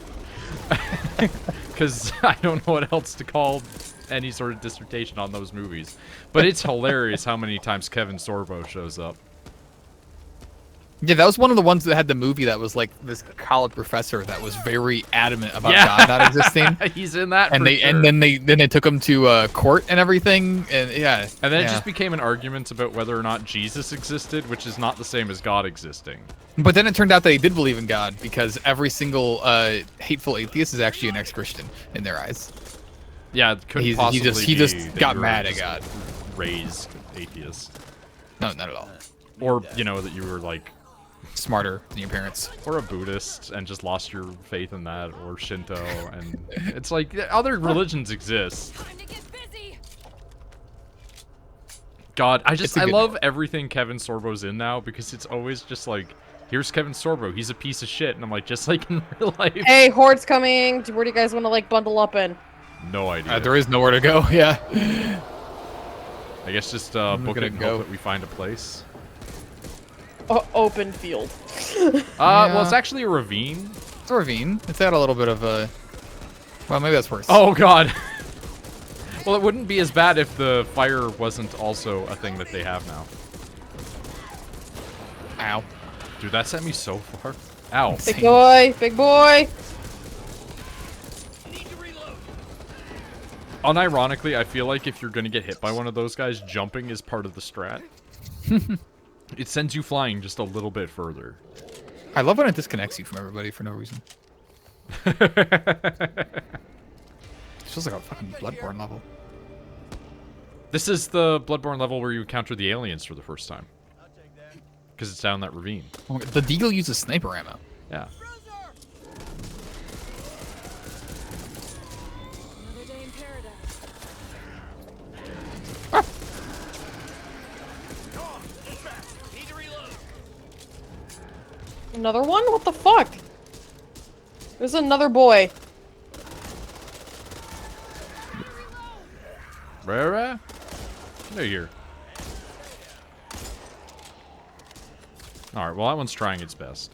Because I don't know what else to call any sort of dissertation on those movies. But it's hilarious how many times Kevin Sorbo shows up. Yeah, that was one of the ones that had the movie that was like this college professor that was very adamant about Yeah. God not existing. He's in that, And for they sure. and then they took him to court and everything, and yeah. And then it yeah. just became an argument about whether or not Jesus existed, which is not the same as God existing. But then it turned out that he did believe in God because every single hateful atheist is actually an ex-Christian in their eyes. Yeah, it couldn't He possibly just be that got you were mad at just God. Raised atheist. No, not at all. Or, you know, that you were like, Smarter than your parents. or a Buddhist and just lost your faith in that, or Shinto, and it's like, other religions exist. Time to get busy. God, It's a I good love one. everything Kevin Sorbo's in now, because it's always just like, here's Kevin Sorbo, he's a piece of shit, and I'm like, just like in real life. Hey, Horde's coming. Where do you guys want to like bundle up in? No idea. There is nowhere to go. Yeah. I guess just I'm book it gonna and go. hope that we find a place. Open field. Well, it's actually a ravine. It's a ravine. It's got a little bit of a. Well, maybe that's worse. Oh god. Well, it wouldn't be as bad if the fire wasn't also a thing that they have now. Ow. Dude, that sent me so far. Ow. Big boy, big boy. Unironically, I feel like if you're gonna get hit by one of those guys, jumping is part of the strat. It sends you flying just a little bit further. I love when it disconnects you from everybody for no reason. It feels like a fucking Bloodborne level. This is the Bloodborne level where you encounter the aliens for the first time. Because it's down that ravine. Oh my God, the Deagle uses sniper ammo. Yeah. Another day in paradise. Another one? What the fuck? There's another boy. Rara? No, here. Alright, well, that one's trying its best.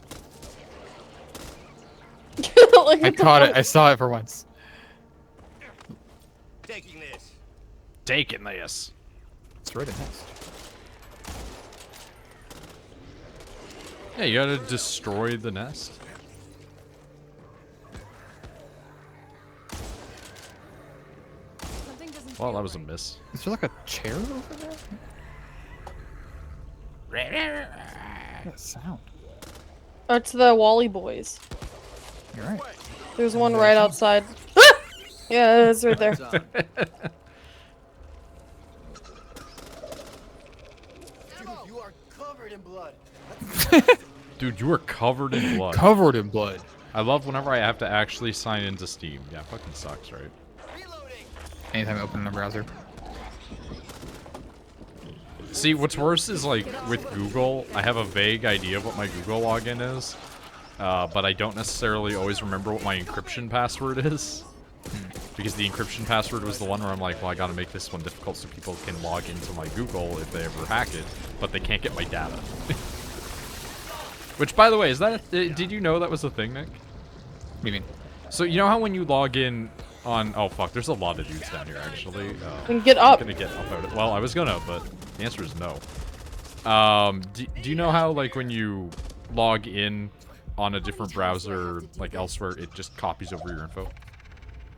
Like, I what the caught it. fuck? I saw it for once. Taking this. Taking this. destroy the nest. Yeah, you gotta destroy the nest. Something doesn't Well, feel that was a right. miss. Is there like a chair over there? That sound. It's the Wally boys. You're right. There's one right outside. Yeah, it's right there. You are covered in blood. Dude, you are covered in blood. Covered in blood. I love whenever I have to actually sign into Steam. Yeah, fucking sucks, right? Anytime I open a browser. See, what's worse is, like, with Google, I have a vague idea of what my Google login is, but I don't necessarily always remember what my encryption password is. Because the encryption password was the one where I'm like, well, I gotta make this one difficult so people can log into my Google if they ever hack it, but they can't get my data. Which, by the way, is that did you know that was a thing, Nick? What do you mean? So, you know how when you log in on... Oh, fuck, there's a lot of dudes down here, actually. Then get up. I'm gonna get up out of... Well, I was gonna, but the answer is no. Do you know how, like, when you log in on a different browser, like, elsewhere, it just copies over your info?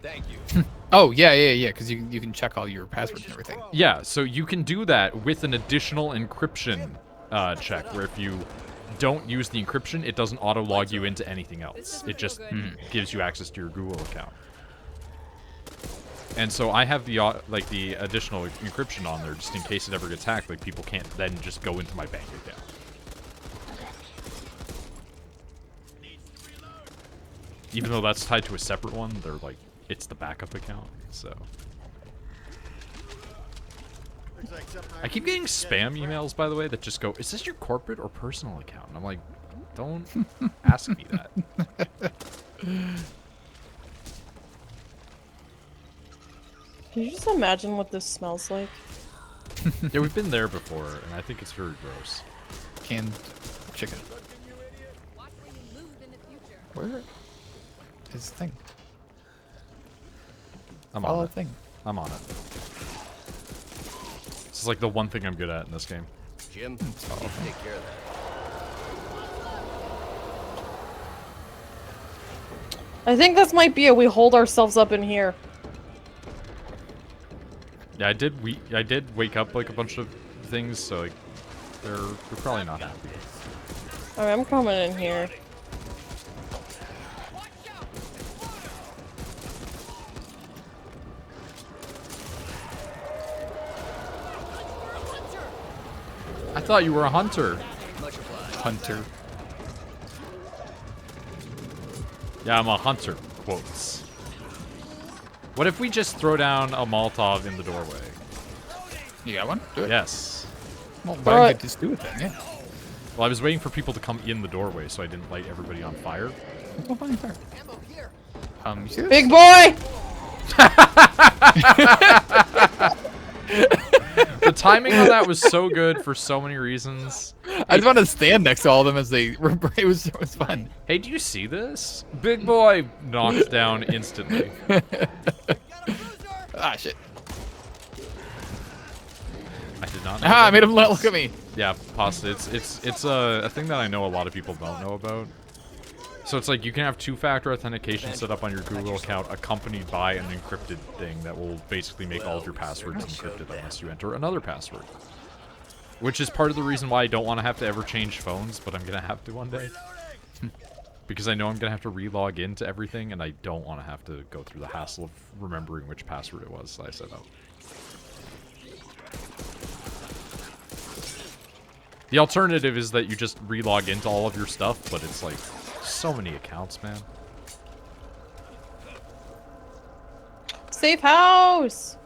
Thank you. Oh, yeah, because you can check all your passwords and everything. Yeah, so you can do that with an additional encryption check, where if you don't use the encryption, it doesn't auto-log you into anything else. It just gives you access to your Google account. And so I have the like the additional encryption on there just in case it ever gets hacked. Like people can't then just go into my bank account. Even though that's tied to a separate one, they're like it's the backup account. So I keep getting spam emails, by the way, that just go, "Is this your corporate or personal account?" And I'm like, don't ask me that. Can you just imagine what this smells like? Yeah, we've been there before, and I think it's very gross. Canned chicken. Watch where you move in the future. Where is the thing? I'm Follow on the it. thing. I'm on it. This is like the one thing I'm good at in this game. Jim, you need to take care of that. I think this might be we hold ourselves up in here. Yeah, I did wake up like a bunch of things, so like they're probably not happy. Alright, I'm coming in here. I thought you were a hunter. Hunter. Yeah, I'm a hunter. Quotes. What if we just throw down a Molotov in the doorway? You got one? Do it. Yes. Well, why don't you just do it then? Yeah. Well, I was waiting for people to come in the doorway so I didn't light everybody on fire. Well, fine, fire. You see this? Big boy! The timing on that was so good for so many reasons. I just want to stand next to all of them as they. It was fun. Hey, do you see this? Big boy knocked down instantly. Ah, shit. I did not know Ah, I that. made him look at me. Yeah, pasta. It's a thing that I know a lot of people don't know about. So it's like you can have two-factor authentication set up on your Google account accompanied by an encrypted thing that will basically make all of your passwords encrypted unless you enter another password. Which is part of the reason why I don't want to have to ever change phones, but I'm going to have to one day. Because I know I'm going to have to re-log into everything, and I don't want to have to go through the hassle of remembering which password it was that I set up. The alternative is that you just re-log into all of your stuff, but it's like so many accounts, man. Safe house!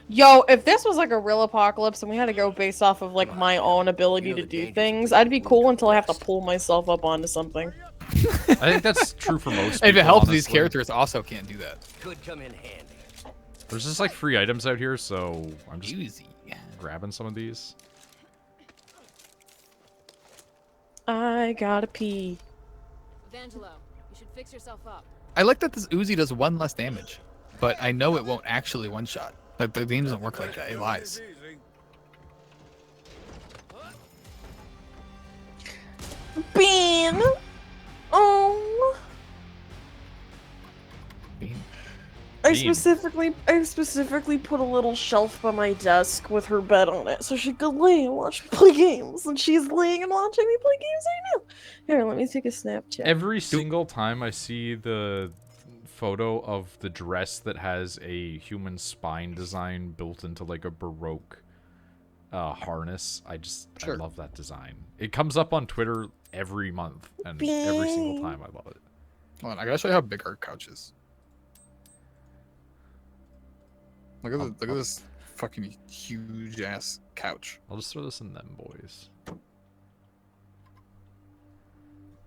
Yo, if this was like a real apocalypse and we had to go based off of like my own ability to do things, I'd be cool until I have to pull myself up onto something. I think that's true for most people, If it helps, honestly. these characters also can't do that. Could come in handy. There's just like free items out here, so I'm just Easy. grabbing some of these. I gotta pee. Evangelo, you should fix yourself up. I like that this Uzi does 1 less damage, but I know it won't actually one-shot. Like the game doesn't work like that. It lies. Bean. Oh. Bean. I Bean. specifically put a little shelf by my desk with her bed on it so she could lay and watch me play games. And she's laying and watching me play games right now. Here, let me take a Snapchat. Every single time I see the photo of the dress that has a human spine design built into like a Baroque harness, I love that design. It comes up on Twitter every month, and every single time I love it. Hold on, I gotta show you how big our couch is. Look at this fucking huge ass couch. I'll just throw this in them, boys.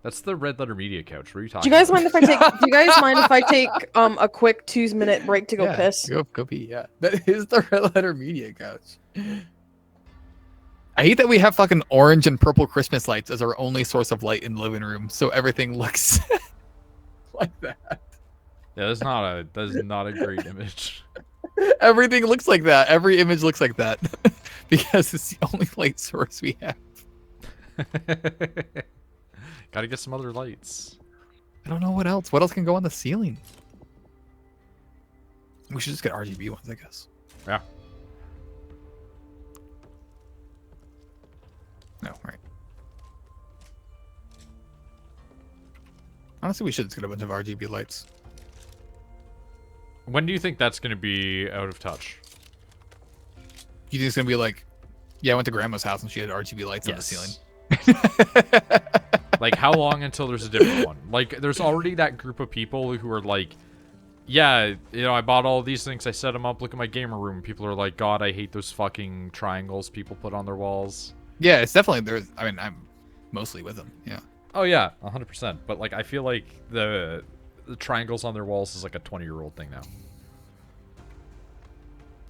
That's the Red Letter Media couch. What are you talking Do you guys about? mind if I take? Do you guys mind if I take a quick 2-minute break to go Yeah, piss? Go pee. Yeah, that is the Red Letter Media couch. I hate that we have fucking orange and purple Christmas lights as our only source of light in the living room, so everything looks like that. Yeah, that's not a great image. Everything looks like that. Every image looks like that because it's the only light source we have. Gotta get some other lights. I don't know what else. What else can go on the ceiling? We should just get RGB ones, I guess. Yeah. No, right. Honestly, we should just get a bunch of RGB lights. When do you think that's gonna be out of touch? You think it's gonna be like, yeah, I went to grandma's house and she had RGB lights on the ceiling. Like, how long until there's a different one? Like, there's already that group of people who are like, yeah, you know, I bought all these things, I set them up, look at my gamer room. People are like, God, I hate those fucking triangles people put on their walls. Yeah, it's definitely there's. I mean, I'm mostly with them. Yeah. Oh yeah, 100%. But like, I feel like the triangles on their walls is like a 20-year-old thing now.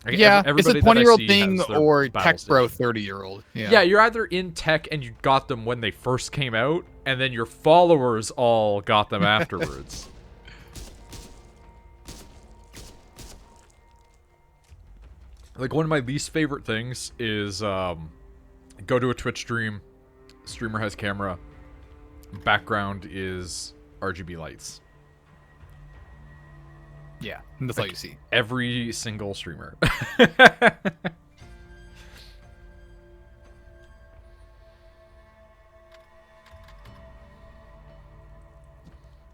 Like, Yeah, it's a everybody that I 20-year-old see thing has their or battle tech bro station. 30-year-old. Yeah. Yeah, you're either in tech and you got them when they first came out, and then your followers all got them afterwards. Like, one of my least favorite things is go to a Twitch stream, streamer has camera, background is RGB lights. Yeah, that's all you see. Every single streamer.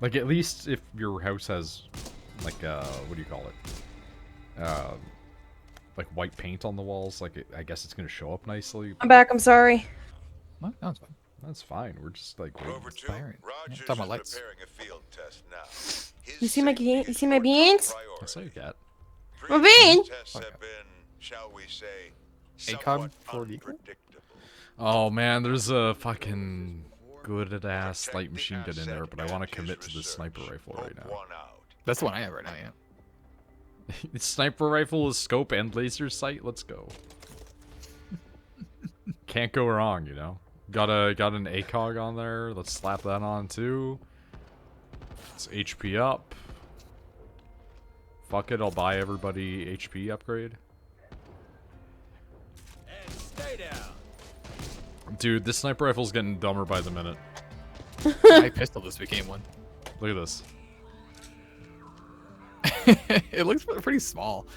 Like, at least if your house has, like, what do you call it? Like, white paint on the walls, like, I guess it's gonna show up nicely. I'm back. I'm sorry. What? No, it's fine. That's fine. We're just, like, waiting. Over two, Inspiring. Yeah, Rogers talking about is lights. preparing a field test now. You see my you see my beans? That's all you got. My bean? Tests have been, shall we say, ACOG somewhat for legal? unpredictable. Oh, man, there's a fucking good-ass light machine gun in there, but I want to commit to the sniper rifle right now. One out. That's the one I have right now. Yeah. Sniper rifle is scope and laser sight. Let's go. Can't go wrong, you know. Got an ACOG on there. Let's slap that on too. It's HP up. Fuck it, I'll buy everybody HP upgrade. And stay down. Dude, this sniper rifle's getting dumber by the minute. My pistol just became one. Look at this. It looks pretty small.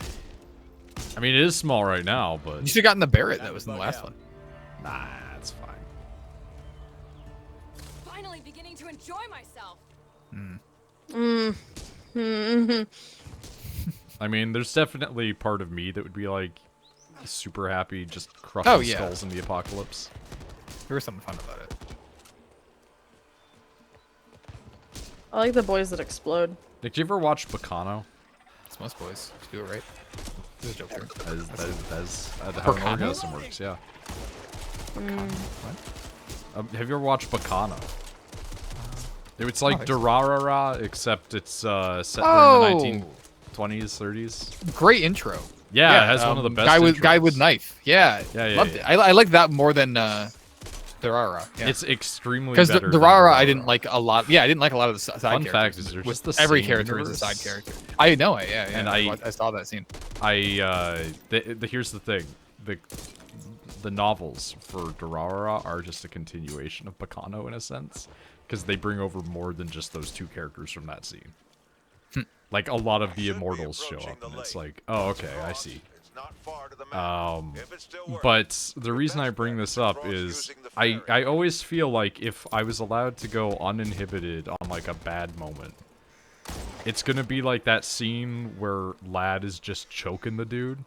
I mean, it is small right now, but You should have gotten the Barrett that was in the last one. nah, it's fine. Finally beginning to enjoy myself. I mean, there's definitely part of me that would be like super happy just crushing yeah. skulls in the apocalypse. There was something fun about it. I like the boys that explode. Did you ever watch Bacano? It's most boys. Just do it right. There's a joke there. That's how an Bacano? orgasm works, yeah. Have you ever watched Bacano? It's like it's- Durarara, except it's set Oh! during the 1920s, 30s. Great intro. Yeah, it has one of the best guy with intros. knife. Yeah. Yeah, Loved it. I like that more than Durara. Yeah. It's extremely Because better than Durara, I didn't like a lot. Yeah, I didn't like a lot of the side Fun characters. fact is they're With just the every same character is a side universe. character. I know it. Yeah, yeah. And I saw that scene. Here's the thing. The novels for Durara are just a continuation of Bacano in a sense, because they bring over more than just those two characters from that scene. Like a lot of the immortals show up, and it's like, oh, okay, I see. It's not far to the map. If it still works, But the reason I bring this up is I always feel like if I was allowed to go uninhibited on like a bad moment, it's gonna be like that scene where Lad is just choking the dude.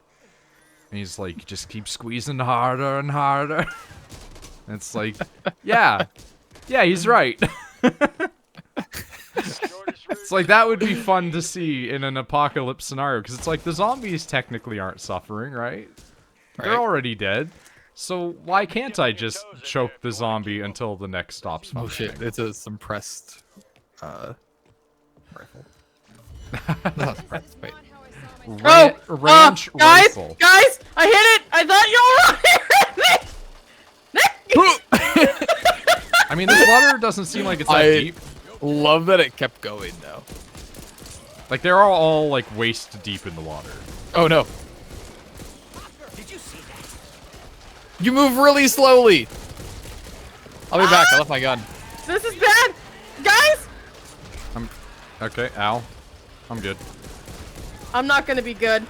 And he's like, just keep squeezing harder and harder. And it's like, yeah, he's right. It's like, that would be fun to see in an apocalypse scenario, because it's like, the zombies technically aren't suffering, right? They're already dead. So why can't I just choke the zombie until the neck stops Oh functioning? shit! It's a suppressed rifle. Not suppressed. Wait. Ranch guys, rifle. guys, I hit it. I thought you were right. I mean, this water doesn't seem like it's that deep. Love that it kept going though. Like, they're all like waist deep in the water. Oh no! Did you see that? You move really slowly. I'll be back. I left my gun. This is bad, guys. Okay, ow. I'm good. I'm not gonna be good.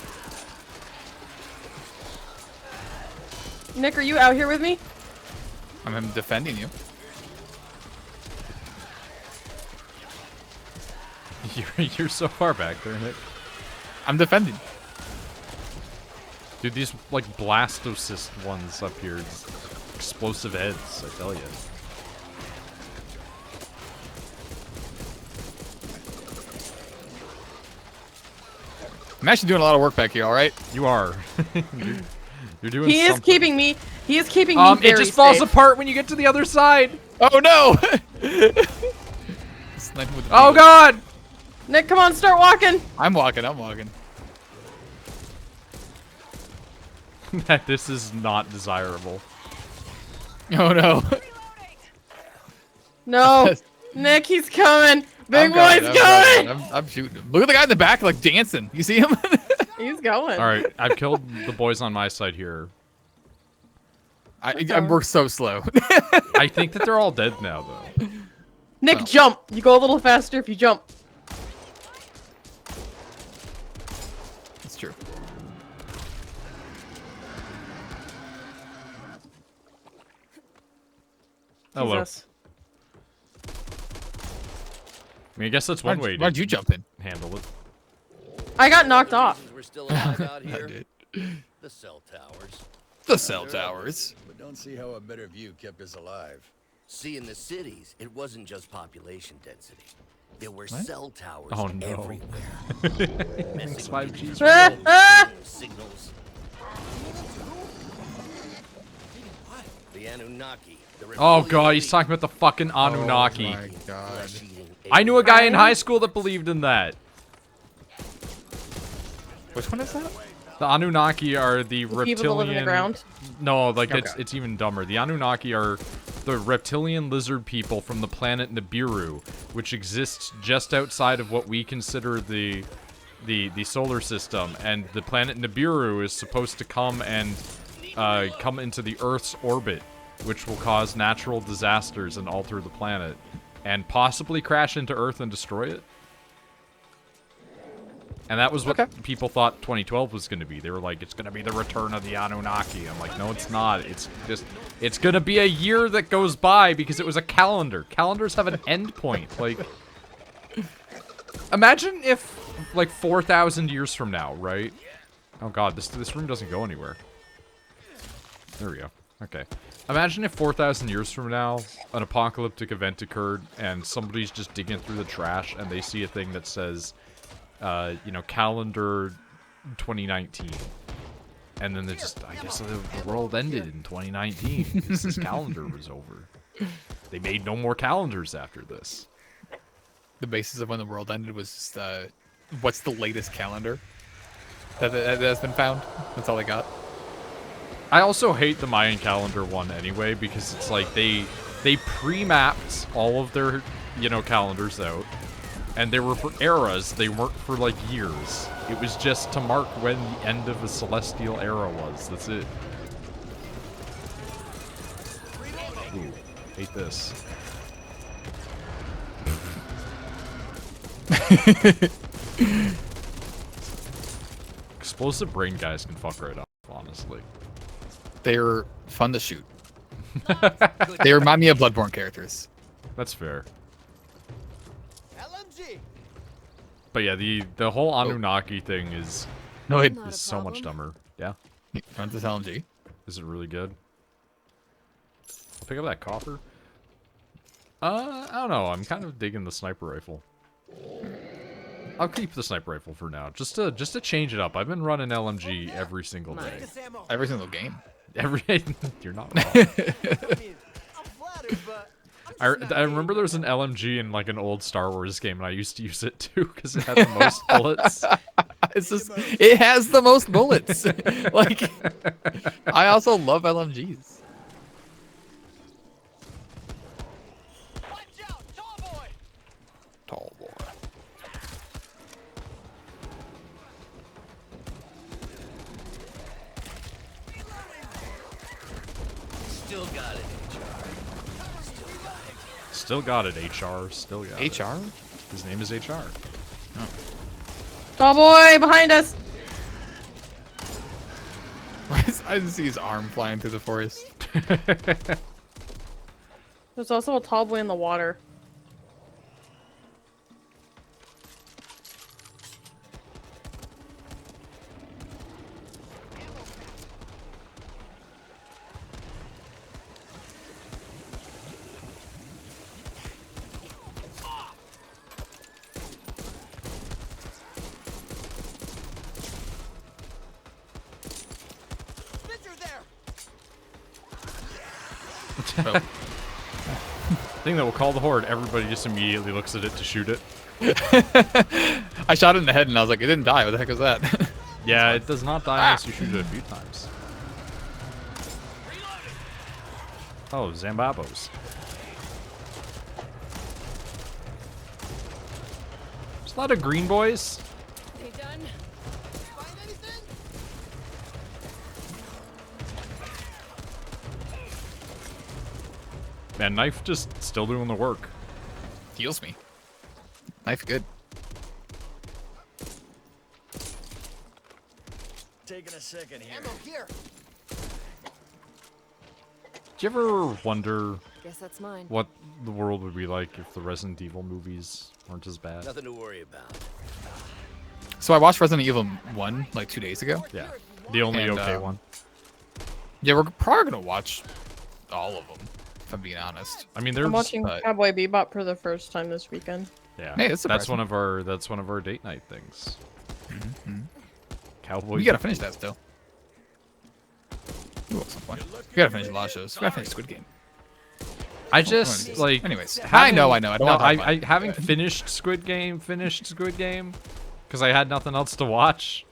Nick, are you out here with me? I'm defending you. You're so far back there, Nick. I'm defending. Dude, these, like, blastocyst ones up here, explosive heads, I tell you. I'm actually doing a lot of work back here. All right. You are. You're doing He is something. keeping me. He is keeping me It very just falls safe. apart when you get to the other side. Oh no! Sniping with the Oh beagle. god! Nick, come on, start walking. I'm walking. I'm walking. This is not desirable. Oh no! No, Nick, he's coming. Big I'm coming, boy's I'm coming. I'm shooting him. Look at the guy in the back, like dancing. You see him? He's going. Alright, I've killed the boys on my side here. We're so slow. I think that they're all dead now, though. Nick, Oh. jump. You go a little faster if you jump. It's true. Hello. Jesus. I mean, I guess that's one way Why'd to you jump in? handle it. I got knocked off. We're still alive out I here. did. The cell towers. The cell towers. But don't see how a better view kept us alive. See, in the cities, it wasn't just population density. There were What? cell towers Oh, no. everywhere. Messing 5G's with signals. The Anunnaki. The Oh rebellion god, he's elite, talking about the fucking Anunnaki. Oh my god. flesh-eating I knew a guy in Right? high school that believed in that. Which one is that? The Anunnaki are the reptilian. People that live in the ground. No, like Okay. it's even dumber. The Anunnaki are the reptilian lizard people from the planet Nibiru, which exists just outside of what we consider the solar system. And the planet Nibiru is supposed to come and come into the Earth's orbit, which will cause natural disasters and alter the planet, and possibly crash into Earth and destroy it. And that was what people thought 2012 was going to be. They were like, it's going to be the return of the Anunnaki. I'm like, no, it's not. It's just, it's going to be a year that goes by because it was a calendar. Calendars have an end point. Like, imagine if, like, 4,000 years from now, right? Oh god, this room doesn't go anywhere. There we go. Okay. Imagine if 4,000 years from now, an apocalyptic event occurred and somebody's just digging through the trash and they see a thing that says, you know, calendar 2019. And then they just, I guess the world ended in 2019 because this calendar was over. They made no more calendars after this. The basis of when the world ended was just, what's the latest calendar that has been found? That's all I got. I also hate the Mayan calendar one anyway, because it's like they pre-mapped all of their, you know, calendars out, and they were for eras, they weren't for like years. It was just to mark when the end of a celestial era was. That's it. Ooh, hate this. Explosive brain guys can fuck right off, honestly. They're fun to shoot. They remind me of Bloodborne characters. That's fair. LMG. But yeah, the whole Anunnaki thing is No, it Not a so much problem. dumber. Yeah. runs this LMG. Is it really good? I'll pick up that copper. I don't know. I'm kind of digging the sniper rifle. I'll keep the sniper rifle for now, just to change it up. I've been running LMG every single day. This ammo. Every single game. Every you're not wrong. I mean, I'm flattered, but I'm just I remember there was an LMG in like an old Star Wars game, and I used to use it too because it had the most bullets. It's just, it has the most bullets. Like, I also love LMGs. Watch out, tall boy. Tall boy. Still got it, Still got it, HR. Still got it. HR? His name is HR. Oh boy, behind us! I just see his arm flying through the forest. There's also a tall boy in the water. Victor there. Oh. Thing that will call the horde. Everybody just immediately looks at it to shoot it. I shot it in the head and I was like, it didn't die. What the heck was that? Yeah, it does not die unless you shoot it a few times. Oh, Zambabos. There's a lot of green boys. They done? Find anything? Man, knife just still doing the work. Heals me. Knife good. Taking a second here. Ammo here. Do you ever wonder Guess that's mine. what the world would be like if the Resident Evil movies weren't as bad? Nothing to worry about. So I watched Resident Evil 1 like 2 days ago. Yeah, the only And, okay one. Yeah, we're probably gonna watch all of them, if I'm being honest. I mean, there's I'm watching but- Cowboy Bebop for the first time this weekend. yeah. Hey, that's that's surprising. one of our date night things. Cowboy. We gotta finish that still. Ooh, at some point. We gotta finish a lot of shows. We gotta finish Squid Game. I just like. Anyways, I having- know. I don't No, want to talk about I it. having finished Squid Game, because I had nothing else to watch.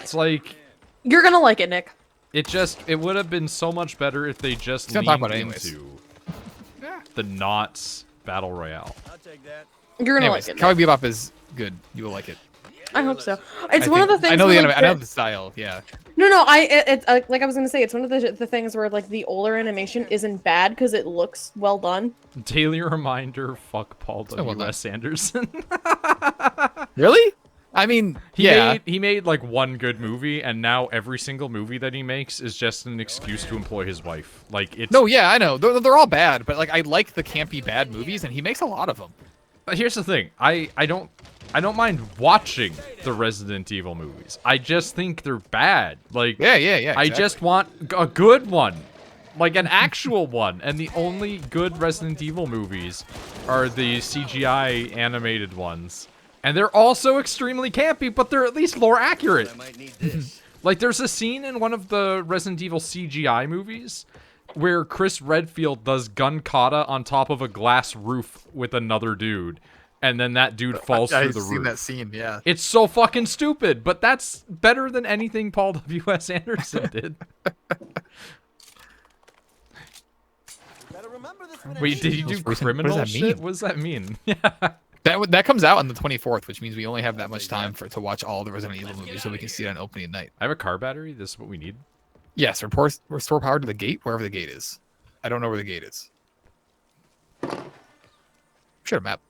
It's like You're gonna like it, Nick. it would have been so much better if they just He's gonna talk leaned about it anyways. into the Knots Battle Royale. I'll take that. You're gonna Anyways, like it. Cowboy Nick. Bebop is good. You will like it. I hope so. It's I one of the think- things. I know where, the like, anime. I know the style. Yeah. No, like I was gonna say, it's one of the things where like the older animation isn't bad because it looks well done. Daily reminder: fuck Paul well done. W.S. Anderson. Really? I mean, yeah. He made like one good movie, and now every single movie that he makes is just an excuse to employ his wife. Like it's No, yeah, I know. They're all bad, but like I like the campy bad movies, and he makes a lot of them. But here's the thing: I don't mind watching the Resident Evil movies. I just think they're bad. Like Yeah. I Exactly. just want a good one, like an actual one. And the only good Resident Evil movies are the CGI animated ones, and they're also extremely campy, but they're at least more accurate. I might need this. Like there's a scene in one of the Resident Evil CGI movies where Chris Redfield does gun kata on top of a glass roof with another dude. and then that dude falls through the I've seen roof. that scene, yeah. It's so fucking stupid, but that's better than anything Paul W.S. Anderson did. Better remember this when I Wait, need did he you. do What does that criminal mean? shit? What does that mean? Yeah. That comes out on the 24th, which means we only have that much time to watch all the Resident Evil movies, so we can see it on opening night. I have a car battery. This is what we need. Yes, restore power to the gate, wherever the gate is. I don't know where the gate is. Should have map.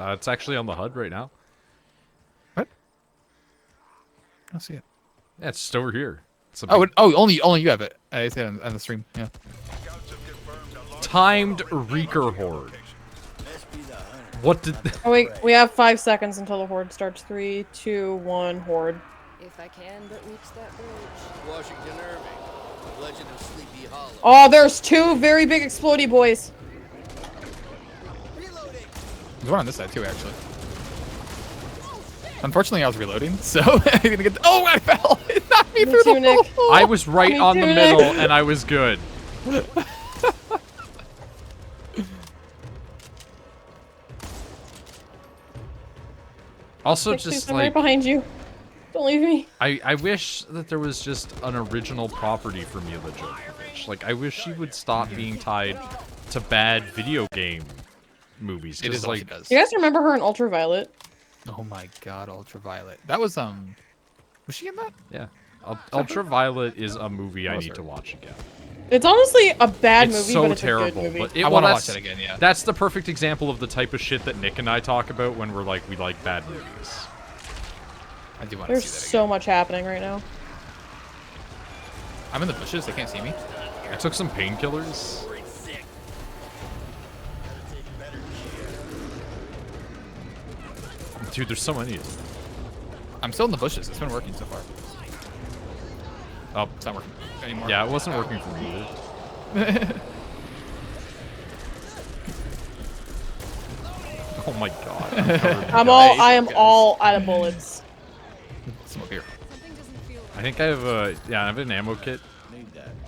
It's actually on the HUD right now. What? I don't see it. Yeah, it's just over here. It's a Only you have it. I see it on the stream. Yeah. timed Reeker Horde. What did... Oh wait, we have 5 seconds until the horde starts. 3, 2, 1, horde. If I can but reach that bridge. Washington Irving, Legend of Sleepy Hollow. Oh, there's 2 very big explodey boys. There's one on this side too, actually. Unfortunately, I was reloading, so I didn't get. Oh, I fell! It knocked me through too, the Nick. hole. I was right Me on too, the Nick. middle, and I was good. Also, Nick, please, just I'm like... right behind you. Don't leave me. I wish that there was just an original property for Mila Jovovich. Like, I wish she would stop being tied to bad video game movies. It is all she like, does. You guys remember her in Ultraviolet? Oh my God, Ultraviolet. That was Was she in that? yeah. Ultraviolet is a movie I Was need her? to watch again. It's honestly a bad It's movie, so but it's terrible, a good movie. but I want to that's- watch it again. Yeah. That's the perfect example of the type of shit that Nick and I talk about when we're like, we like bad movies. I do want to There's see that again. so much happening right now. I'm in the bushes. They can't see me. I took some painkillers. Dude, there's so many of them. I'm still in the bushes. It's been working so far. Oh, it's not working anymore. Yeah, it wasn't working for me either. Oh my god. I am all out of bullets. Some up here. Something doesn't feel right. I think I have a... Yeah, I have an ammo kit.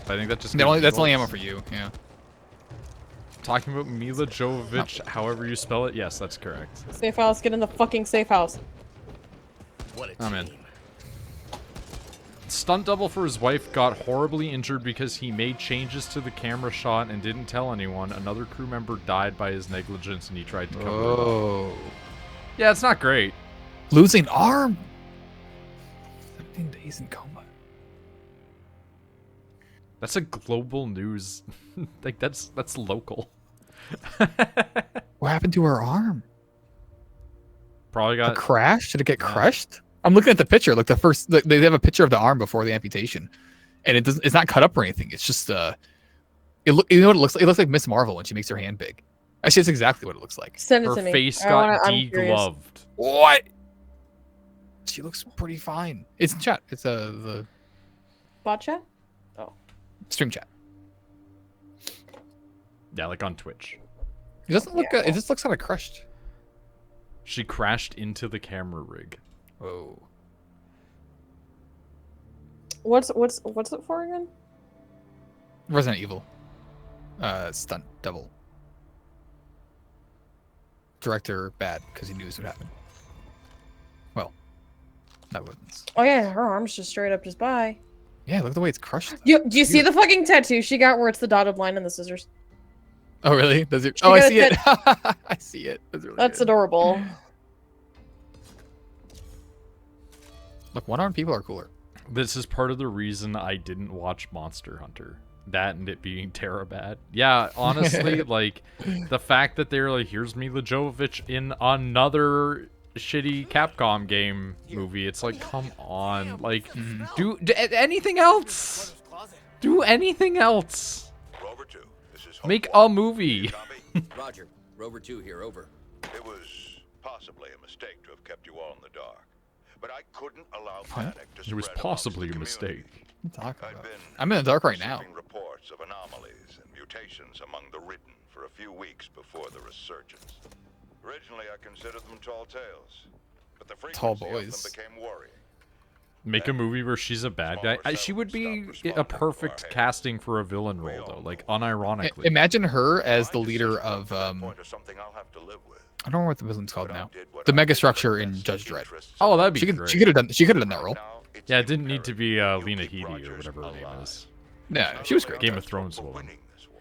But I think that just... That's only ammo for you. Yeah. Talking about Mila Jovovich, however you spell it, yes, that's correct. Safe house, get in the fucking safe house. What a I'm in. team. Stunt double for his wife got horribly injured because he made changes to the camera shot and didn't tell anyone. Another crew member died by his negligence and he tried to cover it up. Oh. Yeah, it's not great. Losing arm. 17 days in coma. That's a global news. Like, that's local. What happened to her arm? Probably A got... crash? Did it get crushed? I'm looking at the picture. Like they have a picture of the arm before the amputation, and it's not cut up or anything. It's just you know what it looks like? It looks like Miss Marvel when she makes her hand big. Actually, it's exactly what it looks like. Send it Her to me. face I got I'm curious. degloved. What? She looks pretty fine. It's in chat. It's the Bot chat? stream chat. Yeah, like on Twitch. It doesn't look. It just looks kind of crushed. She crashed into the camera rig. Whoa. What's it for again? Resident Evil. Stunt double. Director bad because he knew this would happen. Well, that wouldn't. Oh yeah, her arm's just straight up just by. Yeah, look at the way it's crushed. Do you see the fucking tattoo she got where it's the dotted line and the scissors? Oh really? Does it? She Oh, I got see a it. I see it. That's really That's good. adorable. Look, one-armed people are cooler. This is part of the reason I didn't watch Monster Hunter. That and it being Terra bad. Yeah, honestly, like, the fact that they're like, here's Mila Jovovich in another shitty Capcom game movie. It's like, come on. Like, do anything else. Do anything else. Rover 2, this is Make Hope a movie. Copy. Roger. Rover 2 here, over. It was possibly a mistake to have kept you all in the dark, but I couldn't allow panic to It was spread amongst possibly the a mistake. community. What are you talking I'd about? been I'm in the dark right now. receiving reports of anomalies and mutations among the ridden for a few weeks before the resurgence. Originally, I considered them tall tales, but the Tall frequency of boys. them became worrying. Make a movie where she's a bad guy. She would be a perfect casting for a villain role, though. Like, unironically. Imagine her as the leader of I Point of something I'll have to live with. don't know what the villain's called now. The mega structure in Judge Dredd. Oh, that'd be She could great. she could have done that role. Yeah, it didn't need to be Lena Headey or whatever her name is. Yeah, she was great. Game of Thrones woman.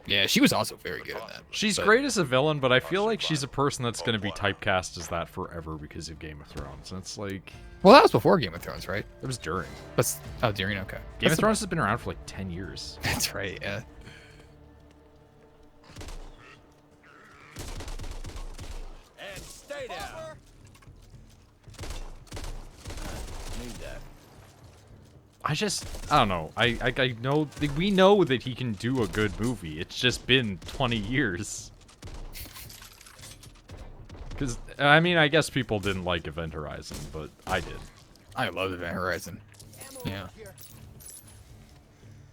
Yeah, she was also very good in that. She's but- great as a villain, but I feel like she's a person that's going to be typecast as that forever because of Game of Thrones. And it's like... Well, that was before Game of Thrones, right? It was during. That's during. Okay. Game of Thrones has been around for like 10 years. That's right. Yeah. And stay down. Need that. I don't know. I know we know that he can do a good movie. It's just been 20 years. Because I mean, I guess people didn't like Event Horizon, but I did. I love Event Horizon. Yeah.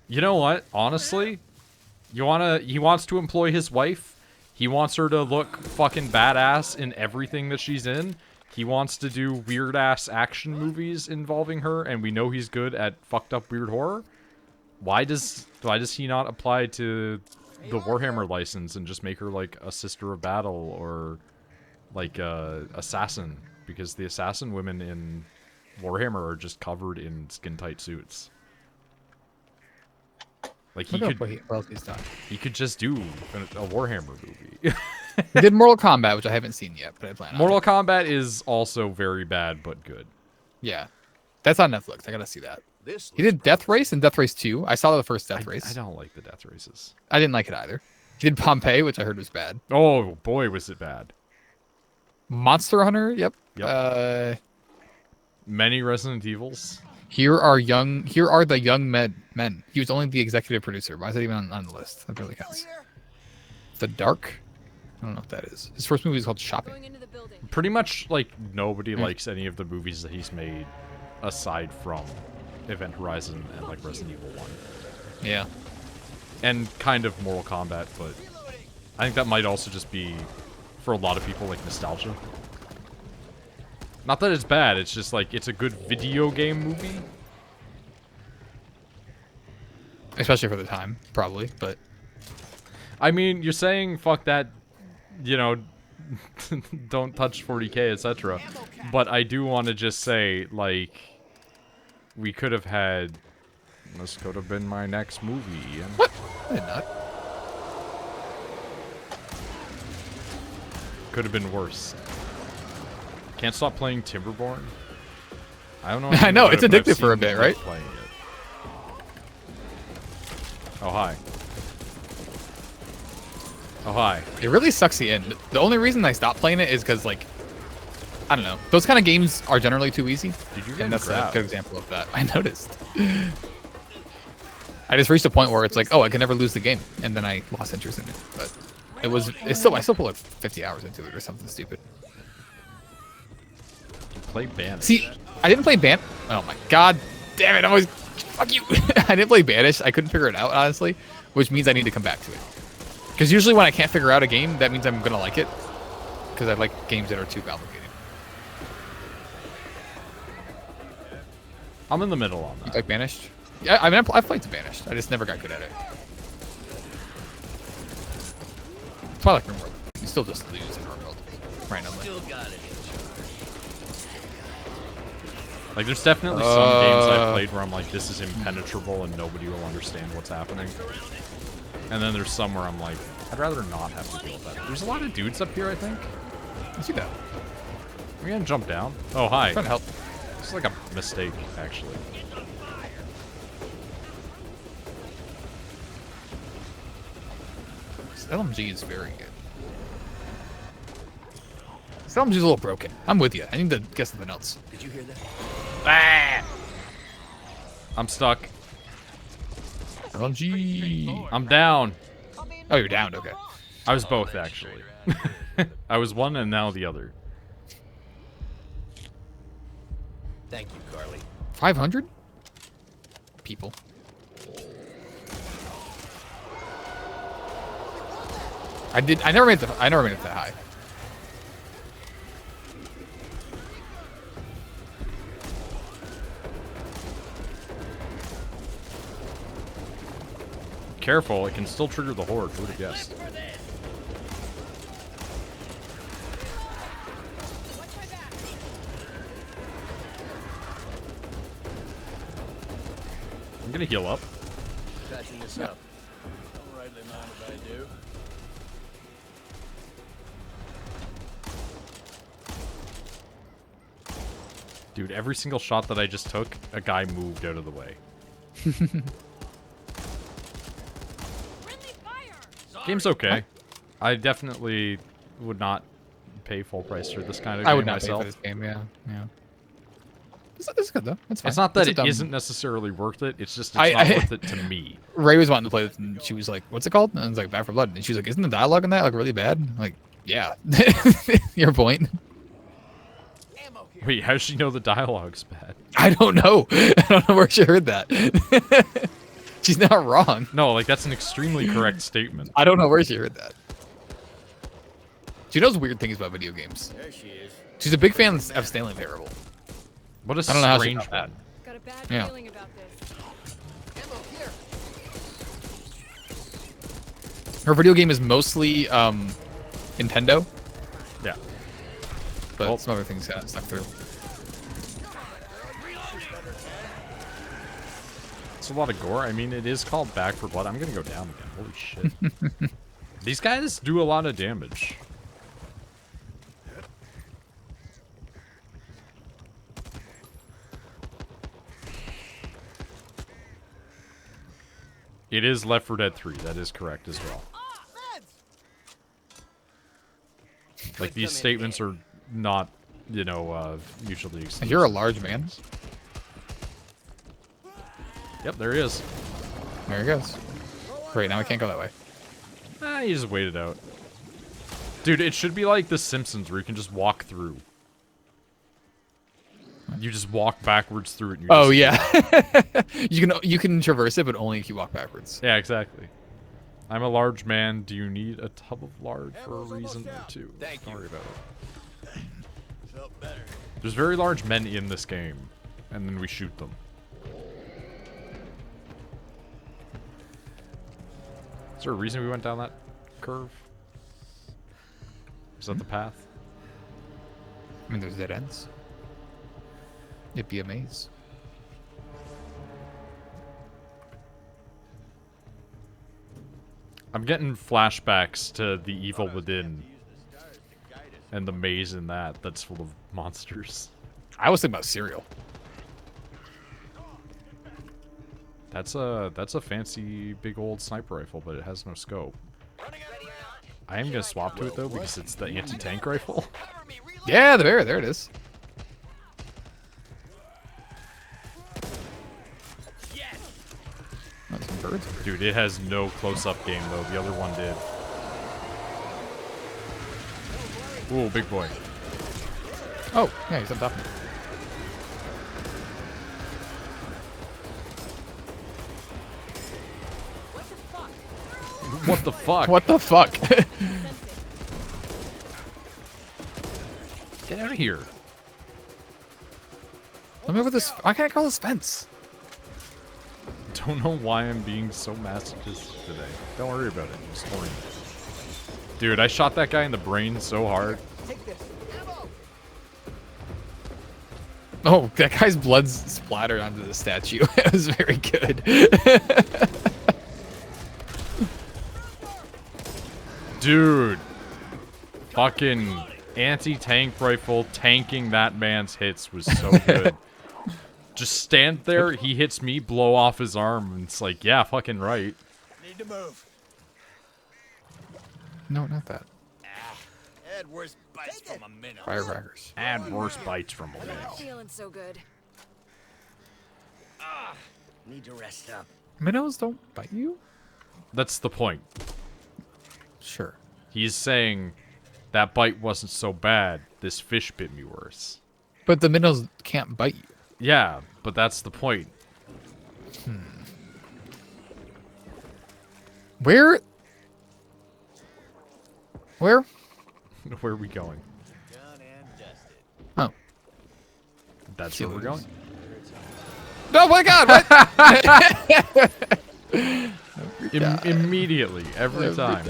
You know what? Honestly, he wants to employ his wife. He wants her to look fucking badass in everything that she's in. He wants to do weird ass action movies involving her, and we know he's good at fucked up weird horror. Why does he not apply to the Warhammer license and just make her like a Sister of Battle or like a assassin? Because the assassin women in Warhammer are just covered in skin tight suits. Like he Look could, what else he's done. he could just do a Warhammer movie. He did Mortal Kombat, which I haven't seen yet, but I plan on. Mortal Kombat is also very bad but good. Yeah, that's on Netflix. I gotta see that. This He did Death Race and Death Race 2. I saw the first Death Race. I don't like the death races. I didn't like it either. He did Pompeii, which I heard was bad. Oh boy, was it bad. Monster Hunter. Yep. Yep. Many Resident Evils. Here are the young men. He was only the executive producer. Why is that even on the list? That really counts. The Dark. I don't know what that is. His first movie is called Shopping. Going into the building. Pretty much like nobody likes any of the movies that he's made aside from Event Horizon and like Resident Evil 1. Yeah. And kind of Mortal Kombat, but I think that might also just be for a lot of people like nostalgia. Not that it's bad, it's just like it's a good video game movie. Especially for the time, probably, but I mean, you're saying fuck that, you know, don't touch 40K, etc. But I do want to just say, like, we could have had, this could have been my next movie. And what? I did not. Could have been worse. Can't stop playing Timberborn. I don't know. I know, anything it's about it, but addictive for a I've seen bit, people right? playing it. Oh hi. Oh hi. It really sucks you in. The only reason I stopped playing it is because, like, I don't know. Those kind of games are generally too easy. Did you get And that's a grabbed? good example of that. I noticed. I just reached a point where it's like, oh, I can never lose the game, and then I lost interest in it. But I still put like 50 hours into it or something stupid. You play Banish. See, I didn't play Ban. Oh my god, damn it! I always fuck you. I didn't play Banish. I couldn't figure it out honestly, which means I need to come back to it. Because usually when I can't figure out a game, that means I'm gonna like it. Because I like games that are too complicated. I'm in the middle on You that. like Banished? Yeah, I mean, I've played to Banished. I just never got good at it. It's probably like RimWorld. You still just lose in RimWorld randomly. Still got it. Like, there's definitely some games I've played where I'm like, this is impenetrable and nobody will understand what's happening. And then there's some where I'm like, I'd rather not have to deal with that. There's a lot of dudes up here, I think. I see that. We're gonna jump down. Oh, hi. Trying to help. It's like a mistake, actually. This LMG is very good. This LMG is a little broken. I'm with you. I need to get something else. Did you hear that? Ah! I'm stuck. LMG. I'm down. Oh, you're down. Okay. I was both, actually. I was one and now the other. Thank you, Carly. 500 people. I never made it that high. careful, it can still trigger the horde. Who would have guessed? I'm gonna heal up. Patching this up. Don't rightly mind if I do. Dude, every single shot that I just took, a guy moved out of the way. Game's okay. I definitely would not pay full price for this kind of game I would not myself. pay for this game. Yeah. It's good though. It's fine. It's not that It's it a isn't necessarily worth it. It's just it's not worth it to me. Ray was wanting to play this, and she was like, "What's it called?" And I was like, "Back for Blood." And she was like, "Isn't the dialogue in that like really bad?" I'm like, yeah. Your point. Wait, how does she know the dialogue's bad? I don't know. I don't know where she heard that. She's not wrong. No, like that's an extremely correct statement. I don't know where she heard that. She knows weird things about video games. There she is. She's a big fan of Stanley Parable. What a I don't know how she strange got that. one. Got a bad Yeah. feeling about this. Ammo here. Her video game is mostly Nintendo, Yeah. but Well- some other things got stuck through. It's a lot of gore. I mean, it is called Back for Blood. I'm gonna go down again. Holy shit. These guys do a lot of damage. It is Left 4 Dead 3. That is correct as well. Like, these statements are not, you know, mutually exclusive. You're a large man. Yep, there he is. There he goes. Great, now I can't go that way. Ah, you just wait it out. Dude, it should be like The Simpsons where you can just walk through. You just walk backwards through it. And Oh just, yeah. you can traverse it, but only if you walk backwards. Yeah, exactly. I'm a large man. Do you need a tub of lard for a reason or two? Thank Don't you. worry about it. Felt better. There's very large men in this game, and then we shoot them. Is there a reason we went down that curve? Is that the path? I mean, there's dead ends. It'd be a maze. I'm getting flashbacks to the Evil Within and the maze in that's full of monsters. I was thinking about cereal. That's a fancy big old sniper rifle, but it has no scope. I am gonna swap to it though because it's the anti-tank rifle. Yeah, there it is. Oh, some birds. Dude, it has no close-up game though. The other one did. Ooh, big boy. Oh, yeah, he's on top of me. What the fuck? What the fuck? Get out of here. Let me over this. Why can't I call this fence? Don't know why I'm being so masochistic today. Don't worry about it. I'm scoring. Dude, I shot that guy in the brain so hard. Take this. Ammo. Oh, that guy's blood splattered onto the statue. It was very good. Dude. Fucking anti-tank rifle tanking that man's hits was so good. Just stand there, he hits me, blow off his arm, and it's like, yeah, fucking right. Need to move. No, not that. Had worse bites from a minnow. Firecrackers. Add worse bites from a I'm minnow. not feeling so good. Need to rest up. Minnows don't bite you? That's the point. Sure. He's saying that bite wasn't so bad, this fish bit me worse. But the minnows can't bite you. Yeah, but that's the point. Where? Where? Where are we going? Done and dusted. Oh. That's where we're going. Oh my god, what? Immediately, every time.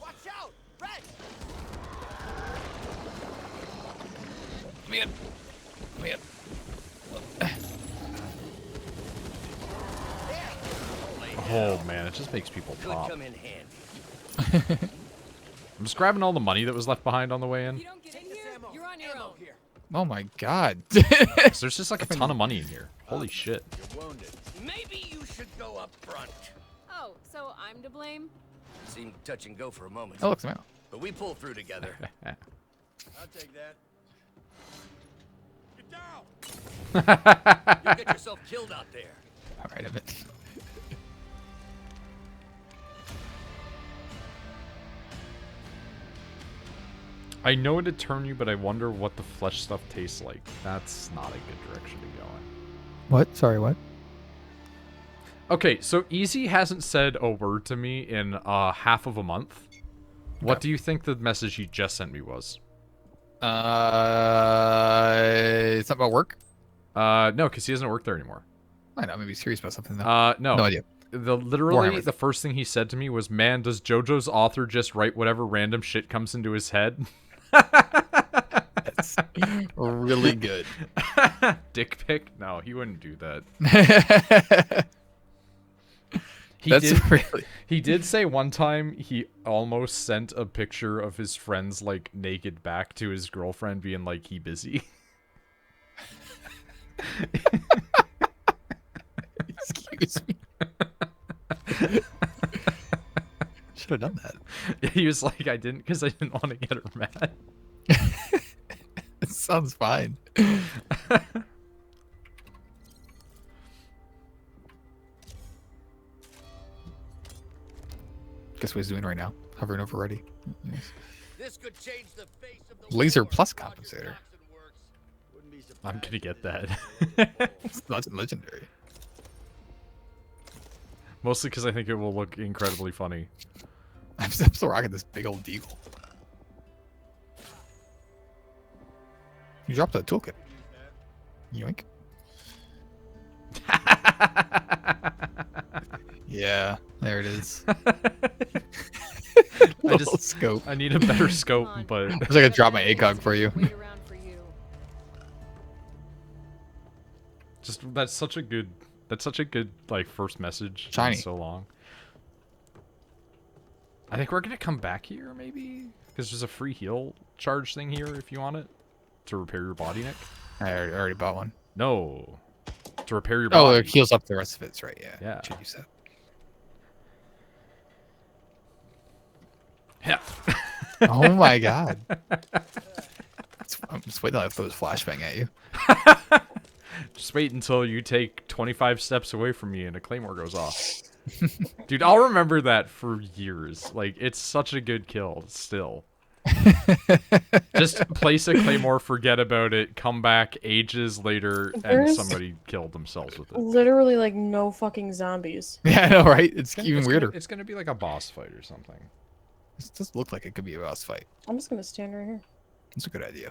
Watch out! Red! Man. Man. Oh man, it just makes people Could pop. come in handy. I'm just grabbing all the money that was left behind on the way in. You don't get in here, you're on your own. Here. Oh my god. 'Cause there's just like a ton of money in here. Holy shit. You're wounded. Maybe you should go up front. Oh, so I'm to blame? Seemed touch and go for a moment, Oh, look, Samantha. but we pulled through together. I'll take that. Get down! You'll get yourself killed out there. All right, Emmett. I know it'd turn you, but I wonder what the flesh stuff tastes like. That's not a good direction to go in. What? Sorry, what? Okay, so Easy hasn't said a word to me in half of a month. What do you think the message he just sent me was? It's not about work? No, because he doesn't work there anymore. I know, maybe he's serious about something though. No. No idea. Literally, Warhammer. the first thing he said to me was, "Man, does JoJo's author just write whatever random shit comes into his head?" That's really good. Dick pic? No, he wouldn't do that. He did say one time he almost sent a picture of his friend's like naked back to his girlfriend, being like, "He busy." Excuse me. Should have done that. He was like, "I didn't because I didn't want to get her mad." It sounds fine. Guess what he's doing right now? Hovering over ready. This could change the face of the Laser war. plus Roger compensator. Jackson works. Wouldn't be I'm surprised gonna get that. It's not legendary. Mostly because I think it will look incredibly funny. I'm still rocking this big old deagle. You dropped that toolkit. Yoink. Yeah, there it is. Little scope. I need a better scope, Come on. but I wish I could drop my ACOG for you. Wait around for you. just that's such a good like first message. in Shiny. So long. I think we're gonna come back here maybe because there's a free heal charge thing here if you want it to repair your body, Nick. I already bought one. No, to repair your Oh, body. it heals up the rest of it. That's right. Yeah. Yeah. Should use that. Yeah. Oh my god. I'm just waiting till I throw this flashbang at you. Just wait until you take 25 steps away from me and a claymore goes off. Dude, I'll remember that for years. Like, it's such a good kill still. Just place a claymore, forget about it, come back ages later, and There's- somebody killed themselves with it. Literally, like, no fucking zombies. Yeah, I know, right? It's even weirder. It's gonna be like a boss fight or something. This does look like it could be a boss fight. I'm just gonna stand right here. It's a good idea.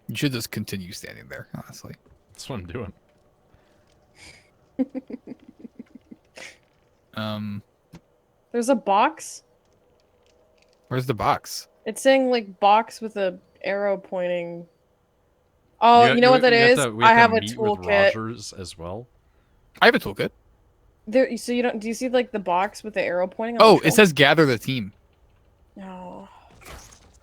You should just continue standing there, honestly. That's what I'm doing. There's a box. Where's the box? It's saying, like, box with a arrow pointing. Oh, you know what that is? I have a meet with toolkit. Rogers as well. I have a toolkit. There, so you don't? Do you see like the box with the arrow pointing? On Oh, the it shoulder? says gather the team. No.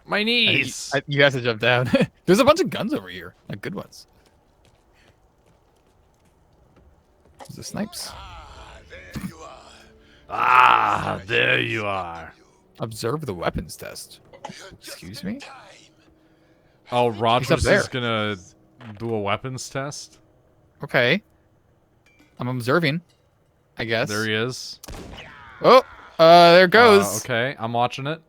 My knees. You have to jump down. There's a bunch of guns over here, like good ones. There's the snipes. There you are. Ah, there you are. Observe the weapons test. Excuse me? Oh, Rogers there. is gonna do a weapons test. Okay. I'm observing, I guess. There he is. Oh, there it goes. Okay, I'm watching it.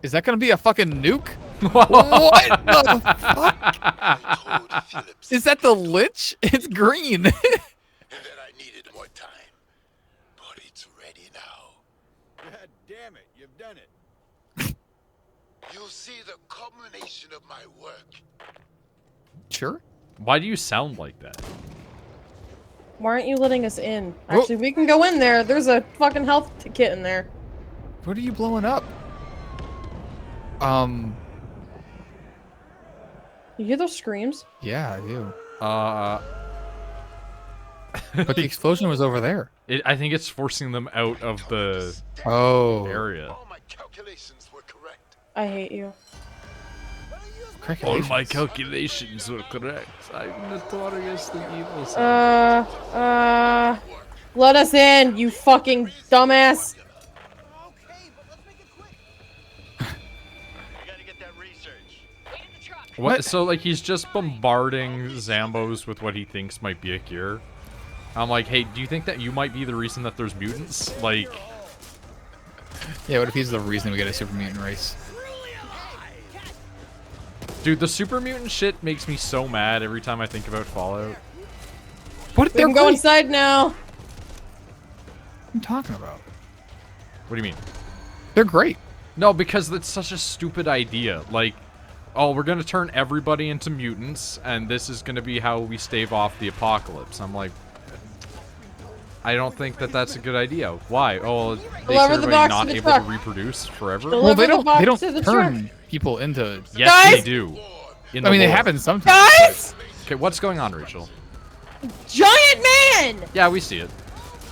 Is that gonna be a fucking nuke? What the fuck? Is that the Lich? It's green. And that I needed more time. But it's ready now. God damn it, you've done it. You'll see the culmination of my work. Sure. Why do you sound like that? Why aren't you letting us in? Whoa. Actually, we can go in there. There's a fucking health kit in there. What are you blowing up? You hear those screams? Yeah, I do. But the explosion was over there. I think it's forcing them out of the area. All my calculations were correct. I hate you. All my calculations were correct. I'm notoriously evil. Son. Let us in, you fucking dumbass. We gotta get that research. What? So like he's just bombarding Zambos with what he thinks might be a cure. I'm like, hey, do you think that you might be the reason that there's mutants? Like, Yeah, what if he's the reason we get a super mutant race? dude, the super mutant shit makes me so mad every time I think about Fallout. What? We can go inside now. What are you talking about? What do you mean? They're great. No, because that's such a stupid idea. Like, oh, we're gonna turn everybody into mutants, and this is gonna be how we stave off the apocalypse. I'm like, I don't think that that's a good idea. Why? Oh, it makes Deliver the everybody box not to the able truck. to reproduce forever? Deliver Well, they the don't. box They don't to the turn people into. Yes, Guys! they do. In I the mean, they lore. happen sometimes. Guys! Okay, what's going on, Rachel? Giant man! Yeah, we see it.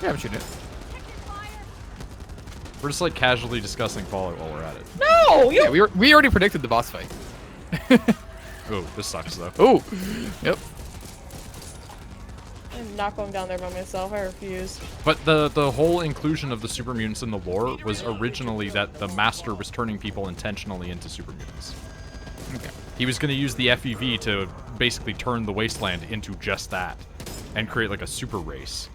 Yeah, I'm shooting it. We're just like casually discussing Fallout while we're at it. No! You Yeah, we already predicted the boss fight. Oh, this sucks though. Oh, yep. I'm not going down there by myself. I refuse. But the whole inclusion of the super mutants in the lore was originally that the Master was turning people intentionally into super mutants. Okay. He was going to use the FEV to basically turn the Wasteland into just that, and create like a super race.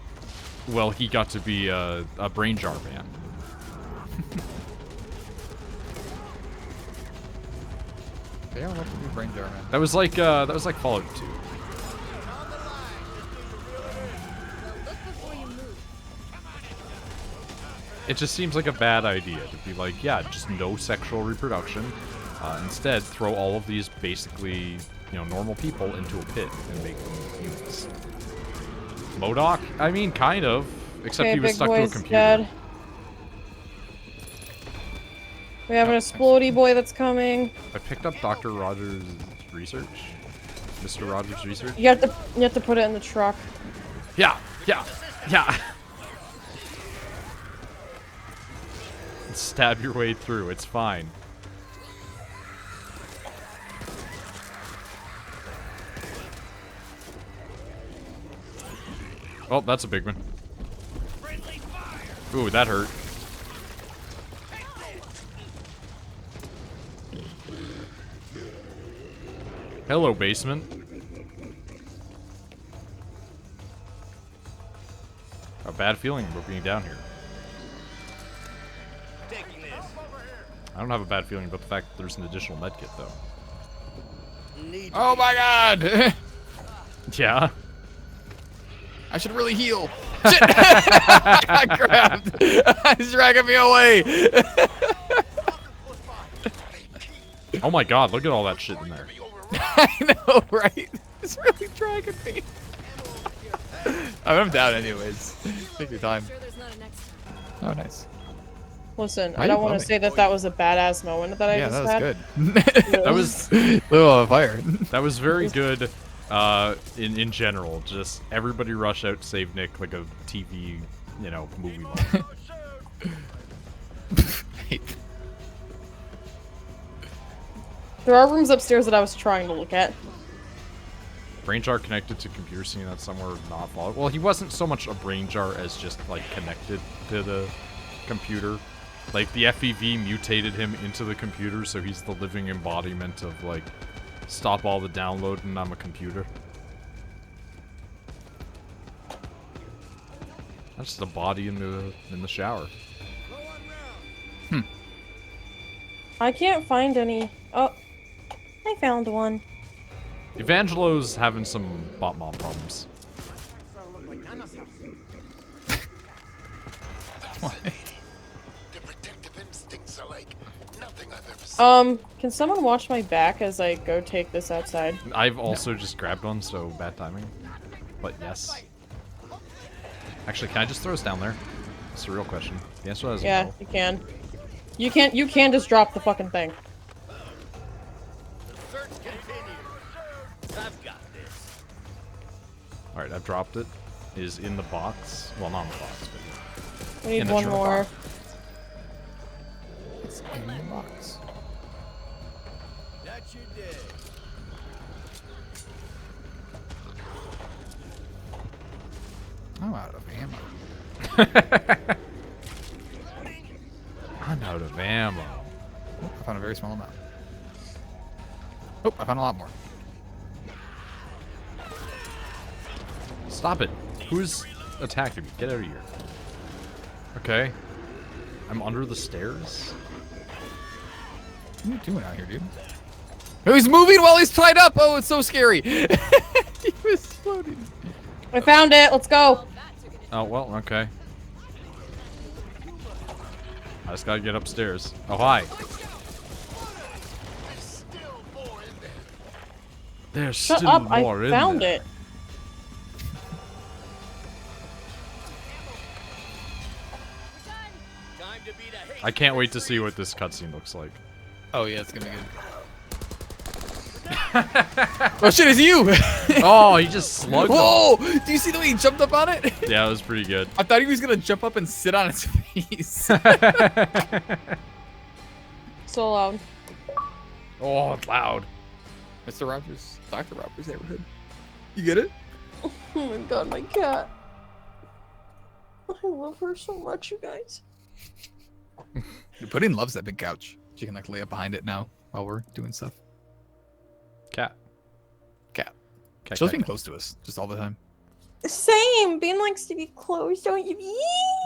Well, he got to be a brain jar man. Yeah, what to do, brain jar man. That was like Fallout 2. It just seems like a bad idea to be like, yeah, just no sexual reproduction. Instead, throw all of these basically, normal people into a pit and make them humans. MODOK? I mean, kind of. Except Okay, he was big stuck to a boy's computer. dead. We have an explodey boy that's coming. I picked up Dr. Rogers' research. Mr. Rogers' research. You have to put it in the truck. Yeah. Stab your way through. It's fine. Oh, that's a big one. Ooh, that hurt. Hello, basement. A bad feeling about being down here. I don't have a bad feeling about the fact that there's an additional medkit, though. Oh my god! Yeah. I should really heal. Shit! I grabbed. He's dragging me away. Oh my god, look at all that shit in there. I know, right? It's really dragging me. I'm down anyways. Take your time. Sure there's not a next time. Oh, nice. Listen, Why I you don't want to bumming? say that was a badass moment that I Yeah, just that was had. good. That was little on fire. that was very good in general. Just everybody rush out to save Nick like a TV, movie moment. There are rooms upstairs that I was trying to look at. Brain jar connected to computer scene that's somewhere not followed. Well, he wasn't so much a brain jar as just like connected to the computer. Like the FEV mutated him into the computer, so he's the living embodiment of like stop all the downloading, I'm a computer. That's just a body in the shower. I can't find any. Oh, I found one. Evangelo's having some bot mom problems. The protective instincts are like nothing I've ever seen. Can someone watch my back as I go take this outside? I've also just grabbed one, so bad timing. But yes. Actually, can I just throw us down there? That's a real question. The answer is Yeah, no. you can. You can just drop the fucking thing. Search continues. I've got this. Alright, I've dropped it. It is in the box. Well, not in the box, but We need in the one jar more. box. It's in the box. That's your day. I'm out of ammo. I'm out of ammo. Oh, I found a very small amount. Oh, I found a lot more. Stop it. Who's attacking me? Get out of here. Okay. I'm under the stairs? What are you doing out here, dude? Oh, he's moving while he's tied up! Oh, it's so scary! He was floating. I found it. Let's go. Oh, well, okay. I just gotta get upstairs. Oh, hi. There's Shut still up. I more in found there. it. Time to beat a hate. I can't wait to see what this cutscene looks like. Oh, yeah, it's gonna be good. Oh shit, it's you! Oh, he just slugged him. Whoa! Do you see the way he jumped up on it? Yeah, it was pretty good. I thought he was gonna jump up and sit on his face. So loud. Oh, it's loud. Mr. Rogers, Dr. Rogers' neighborhood. You get it? Oh my god, my cat. I love her so much, you guys. Pudding loves that big couch. She can like lay up behind it now while we're doing stuff. Cat. Cat. Cat, She'll cat, be cat. close to us, just all the time. Same. Bean likes to be close, don't you?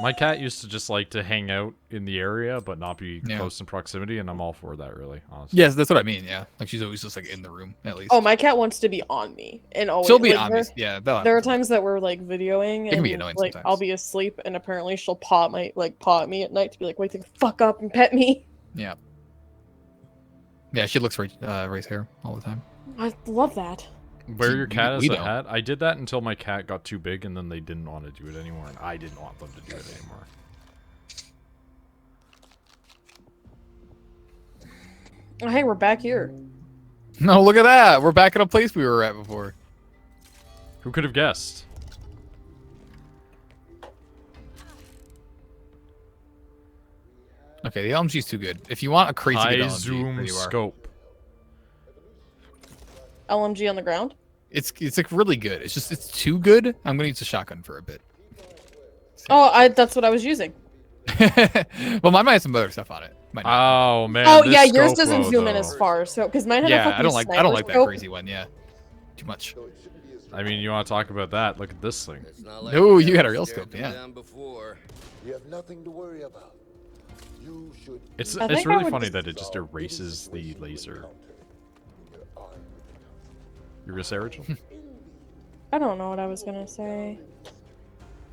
My cat used to just like to hang out in the area, but not be Yeah. close in proximity, and I'm all for that, really, honestly. Yes, that's what I mean. Yeah, like she's always just like in the room at least. Oh, my cat wants to be on me, and always she'll be like, on there- me. Yeah, they'll There are have to. times that we're like videoing, can and be annoying like sometimes. I'll be asleep, and apparently she'll paw at me at night to be like, "Wake the fuck up and pet me." Yeah. Yeah, she looks Ray's hair all the time. I love that. Wear your cat as We a don't. hat. I did that until my cat got too big, and then they didn't want to do it anymore, and I didn't want them to do it anymore. Oh, hey, we're back here. No, look at that. We're back in a place we were at before. Who could have guessed? Okay, the LMG's too good. If you want a crazy good High LMG, zoom there you are. scope. LMG on the ground. It's like really good. It's just it's too good. I'm gonna use a shotgun for a bit. Oh, that's what I was using. Well, mine might have some other stuff on it. Might not. Oh man. Oh this yeah, yours scope, doesn't though, zoom in though. as far, so because mine had a Yeah, fucking I don't like that scope. crazy one. Yeah, too much. I mean, you want to talk about that? Look at this thing. It's not like No, we you got a haven't real stared scope, them yeah. down before. You have nothing to worry about. You should It's I it's think I really would funny just- that it just erases the laser. You're gonna say, Rachel? I don't know what I was gonna say.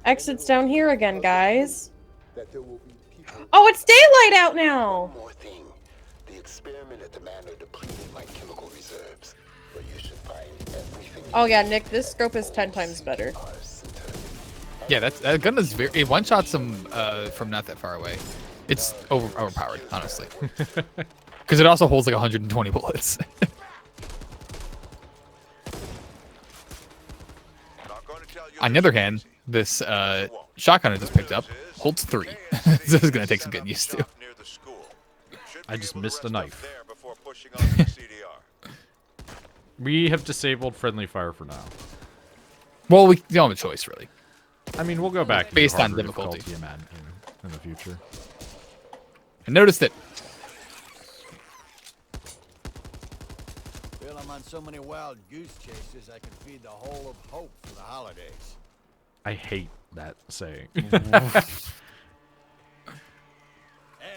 Exit's down here again, guys. that there will be people. Oh, it's daylight out now. One more thing. The experiment at the manor depleted my chemical reserves. But you should find everything. Oh yeah, Nick, this scope is 10 times better. Yeah, that gun is very. It one shots them from not that far away. It's overpowered, honestly. Because it also holds like 120 bullets. Not going to tell you On the other hand, this shotgun I just picked up holds 3. This is gonna take some getting used to. near the school. Should I be just able to missed a rest up knife. there before pushing on the CDR. We have disabled friendly fire for now. Well, we don't have a choice really. I mean, we'll go back to Based on harder difficulty. in the future. I noticed it. Well, I'm on so many wild goose chases, I can feed the whole of Hope for the holidays. I hate that saying. And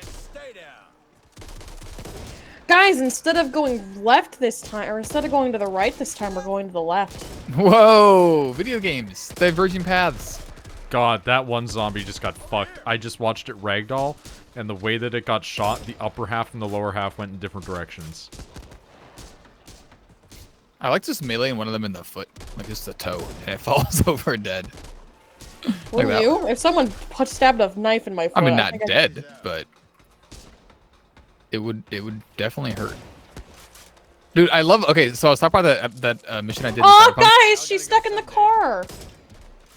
stay down. Guys, instead of going left this time, or instead of going to the right this time, we're going to the left. Whoa! Video games, diverging paths. God, that one zombie just got fucked. I just watched it ragdoll, and the way that it got shot, the upper half and the lower half went in different directions. I like just meleeing one of them in the foot, like just the toe, and it falls over dead. Wouldn't that. you? If someone stabbed a knife in my foot, I mean, I not think dead, but it would definitely hurt. Dude, I love. Okay, so I was talking about that mission I did. In Oh, Cyberpunk. guys, she's stuck in the car.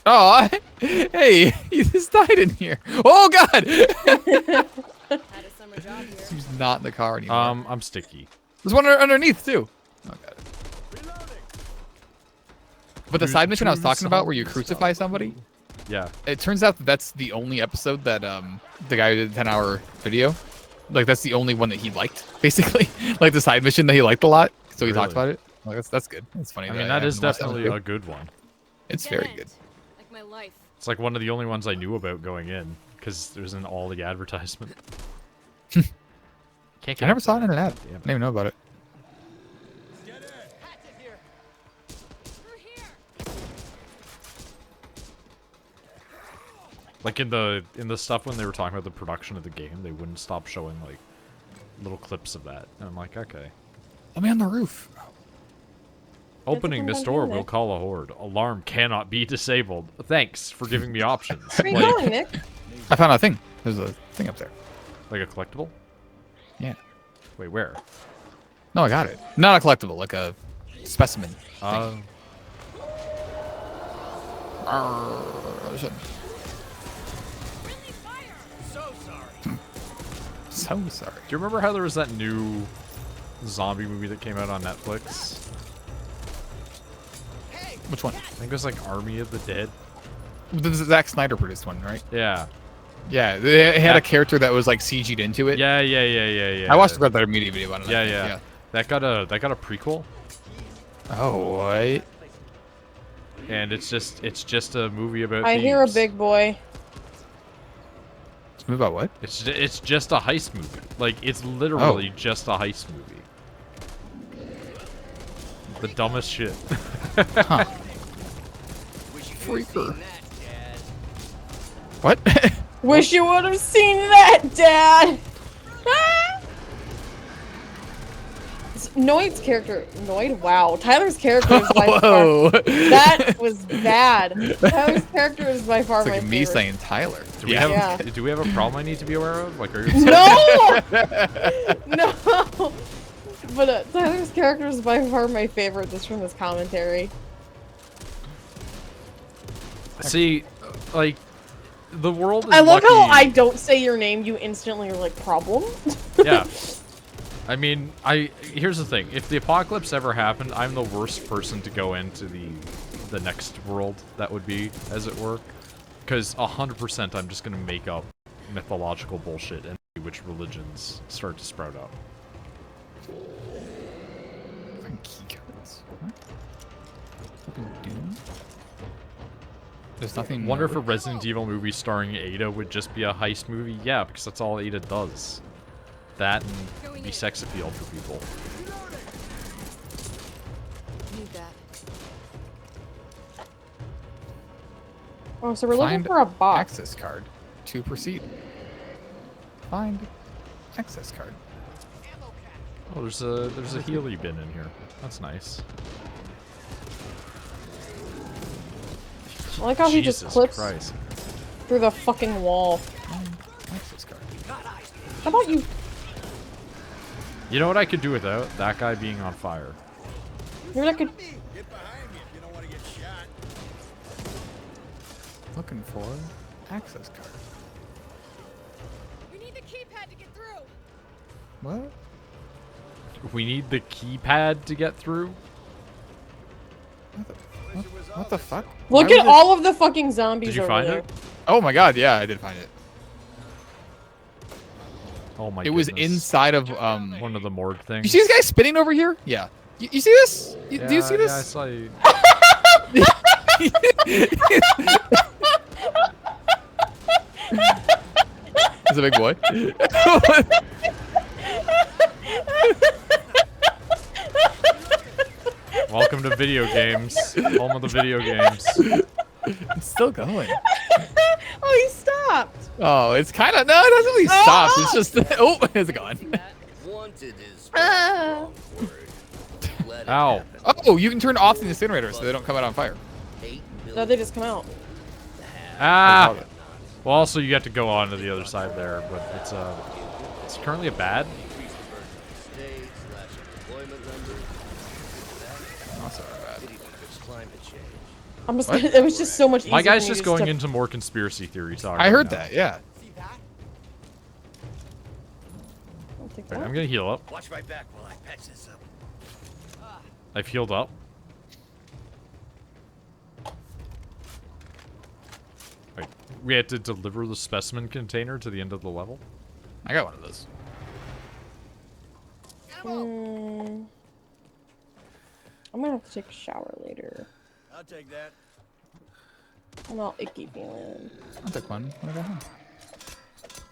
Oh, hey, you just died in here. Oh God. Had a summer job here. She's not in the car anymore. I'm sticky. There's one underneath too. Oh, got it. But the side mission I was talking about, where you crucify somebody, Yeah. it turns out that that's the only episode that the guy who did the 10-hour video, like that's the only one that he liked, basically. Like the side mission that he liked a lot, so he talks Really? about it. Like that's good. That's funny. I mean, that is definitely a good one. It's very good. Like my life. It's like one of the only ones I knew about going in, because there's in all the advertisement. Can't I never saw it in an ad. I Damn it. didn't even know about it. Like in the stuff when they were talking about the production of the game, they wouldn't stop showing like little clips of that. And I'm like, okay. Let me on the roof. Opening come this down door here, will Nick. call a horde. Alarm cannot be disabled. Thanks for giving me options. Where are you like, going, Nick? I found a thing. There's a thing up there. like a collectible? Yeah. Wait, where? No, I got it. Not a collectible, like a specimen. Uh, So sorry. do you remember how there was that new zombie movie that came out on Netflix? Which one? I think it was like Army of the Dead. The Zack Snyder produced one, right? Yeah. Yeah, they had a That- character that was like CG'd into it. Yeah. I watched that immediate video on it. I Yeah, think, That got a prequel, Oh, what? and it's just a movie about. I hear a thieves. big boy. It's about what? It's just a heist movie. Like it's literally just a heist movie. The dumbest shit. Huh. Freaker. What? Wish you would have seen that, Dad. Noid's character, Noid. Wow, Tyler's character is by far. Whoa. That was bad. Tyler's character is by far It's my like me favorite. saying Tyler. Do we Yeah. have do we have a problem I need to be aware of? Like, are you No, no. But Tyler's character is by far my favorite, just from this commentary. See, like, the world is I love how lucky- I don't say your name, you instantly are like, problem? Yeah. I mean, here's the thing. If the apocalypse ever happened, I'm the worst person to go into the next world, that would be, as it were. Because 100% I'm just going to make up mythological bullshit and see which religions start to sprout up. Key cards. What? Fucking Doom? There's nothing. Wonder if a Resident Evil movie starring Ada would just be a heist movie? Yeah, because that's all Ada does. That and be sex appeal for people. Need that. Oh, so we're looking Find for a box. access card to proceed. Find access card. Oh, there's a Healy bin in here. That's nice. I like how he just Jesus clips Christ. through the fucking wall. Find access card. How about you? You know what I could do without? That guy being on fire. Maybe I could. Get behind me if you don't want to get shot. Looking for access card. We need the keypad to get through. What? We need the keypad to get through? What the fuck? Look Why at was it- all of the fucking zombies Did you over find there. it? Oh my god, yeah, I did find it. Oh my It was goodness. inside of One of the morgue things. You see this guy spinning over here? Yeah. You see this? Do you see Yeah, I this? saw you. He's a big boy. Welcome to video games. Home of the video games. It's still going. Oh, he stopped. Oh, it's kind of no, it doesn't really stop. It's just oh, it's gone. Wanted is Ah. word. Let it Ow. happen. Oh, you can turn off the incinerator so they don't come out on fire. 8 No, they just come out. million Ah! Well, also you have to go on to the other side there, but it's currently a bad. I'm just. It was just so much easier. My guy's for me just going to... into more conspiracy theories. I heard that. Yeah. I'll take Right, that. I'm gonna heal up. Watch my back while I patch this up. I've healed up. Right. We had to deliver the specimen container to the end of the level. I got one of those. I'm gonna have to take a shower later. I'll take that. I'm all icky feeling. I'll take one when I go home.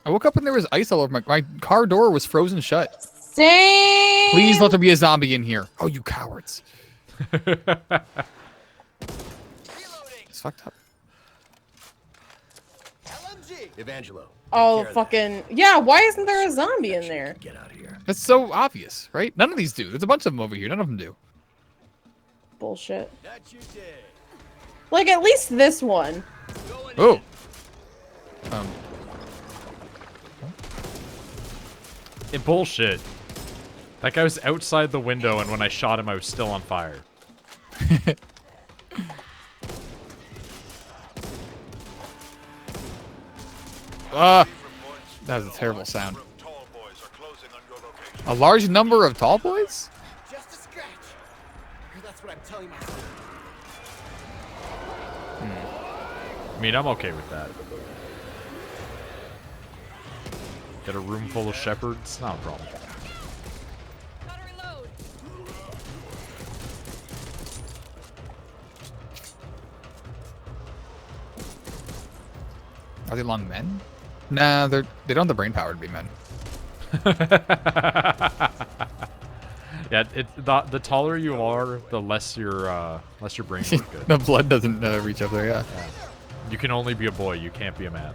I woke up and there was ice all over my car door was frozen shut. Same. Please let there be a zombie in here. Oh, you cowards. It's fucked up. LMG. Evangelo. Oh, fucking yeah! Why isn't there a zombie in there? Get out of here. That's so obvious, right? None of these do. There's a bunch of them over here. None of them do. Bullshit. That you did. Like at least this one. Oh. Bullshit. That guy was outside the window, and when I shot him, I was still on fire. That was a terrible sound. A large number of tall boys? Just a scratch. That's what I'm telling myself. I mean, I'm okay with that. Get a room full of shepherds? Not a problem. Gotta reload. Are they long men? Nah, they don't have the brain power to be men. Yeah, the taller you are, the less your brain work good. The blood doesn't reach up there, yeah. You can only be a boy, you can't be a man.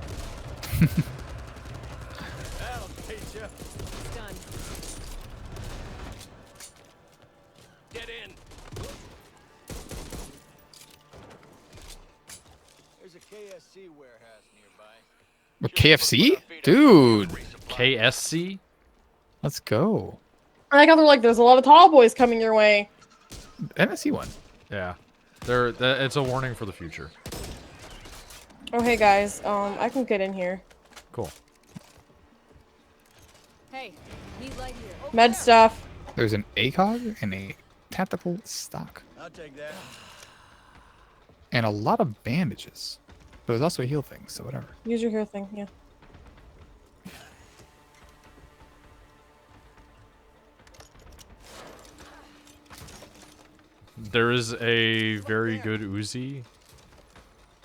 That'll teach you. It's done. Get in. There's a KSC warehouse nearby. What, KFC? Dude, KSC? let's go. I like how they're like, there's a lot of tall boys coming your way. MSC one. Yeah. It's a warning for the future. Oh hey guys, I can get in here. Cool. Hey, need light here. Med stuff. There's an ACOG and a tactical stock. I'll take that. And a lot of bandages. But there's also a heal thing, so whatever. Use your hair thing, yeah. There is a very good Uzi.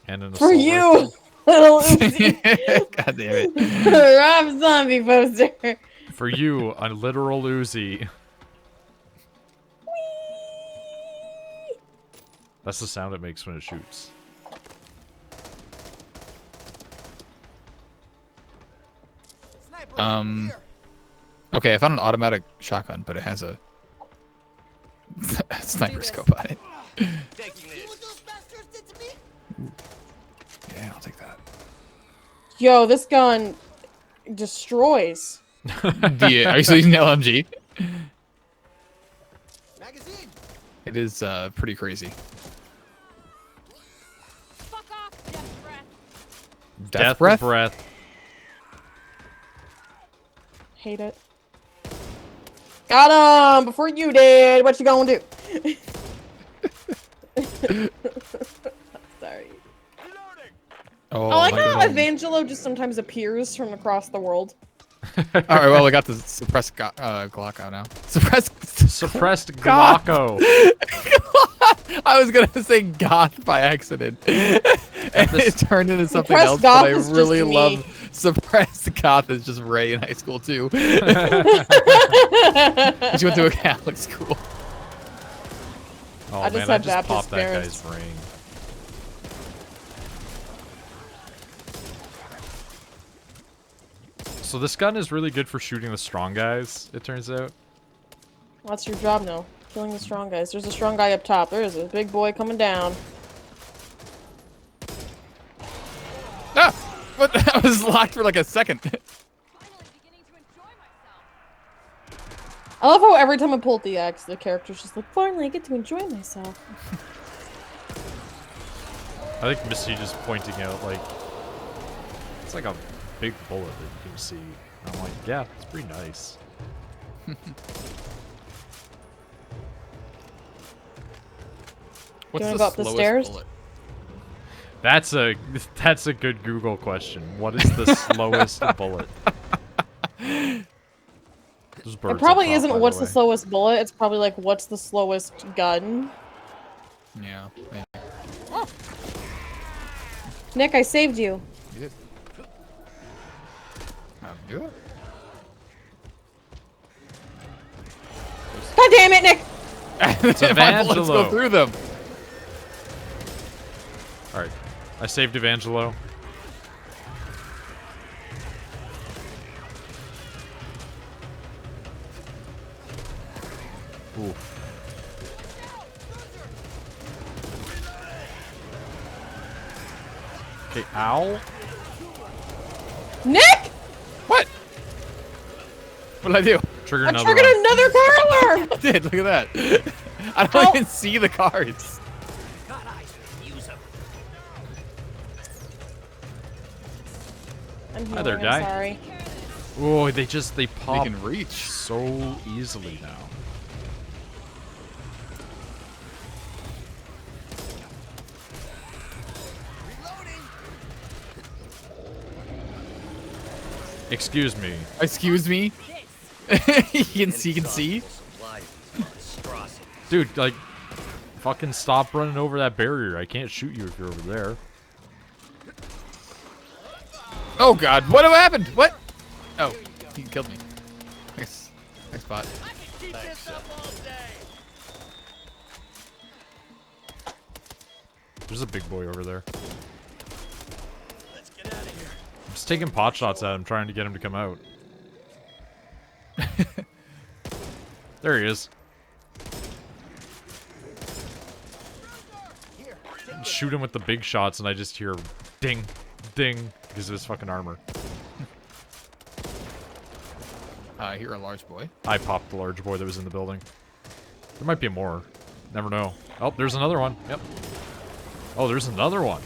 And an For assault you, rifle. little Uzi. God damn it. Rob Zombie poster. For you, a literal Uzi. That's the sound it makes when it shoots. Okay, I found an automatic shotgun, but it has a sniper scope on it. Yeah, I'll take that. Yo, this gun destroys. Are you still using the LMG? Magazine. It is pretty crazy. Fuck off, death breath. Death breath? Hate it. Got him before you did. What you gonna do? Sorry. Oh, I like my how God. Evangelo just sometimes appears from across the world. All right, well, I got the suppressed Glock out now. Suppressed Glocko. I was gonna say goth by accident, and it turned into something Suppressed else. goth But I is just really me. love suppressed goth is just Ray in high school too. She went to a Catholic school. Oh I just man, I had just Baptist popped that parents. guy's brain. So this gun is really good for shooting the strong guys, it turns out. That's your job now. Killing the strong guys. There's a strong guy up top. There is a big boy coming down. But that was locked for like a second. Finally beginning to enjoy myself. I love how every time I pull the X, the character's just like, finally I get to enjoy myself. I think Misty just pointing out, like, it's like a big bullet that you can see. And I'm like, yeah, it's pretty nice. What's wanna the go up the slowest stairs? bullet? That's a good Google question. What is the slowest bullet? There's birds It probably up top, isn't by what's the the way. slowest bullet, it's probably like what's the slowest gun. Yeah. Maybe. Nick, I saved you. You did. Do it. God damn it, Nick! It's My bullets go Evangelo. through them. Alright. I saved Evangelo. Ooh. Okay, ow. Nick! What? What did I do? Trigger I another triggered one. another car alarm! I did. Look at that. I don't Ow. even see the cards. Got eyes. Use them. I'm Hi there, healing, I'm guy. sorry. Oh, they They pop can reach. so easily now. Excuse me. Excuse me. You can see. Supply of these monstrosities. Dude, like, fucking stop running over that barrier. I can't shoot you if you're over there. Oh God! What happened? What? Oh, he killed me. Nice spot. There's a big boy over there. I'm just taking pot shots at him, trying to get him to come out. There he is. Shoot him with the big shots, and I just hear ding, ding, because of his fucking armor. I hear a large boy. I popped the large boy that was in the building. There might be more. Never know. Oh, there's another one. Yep. Oh, there's another one.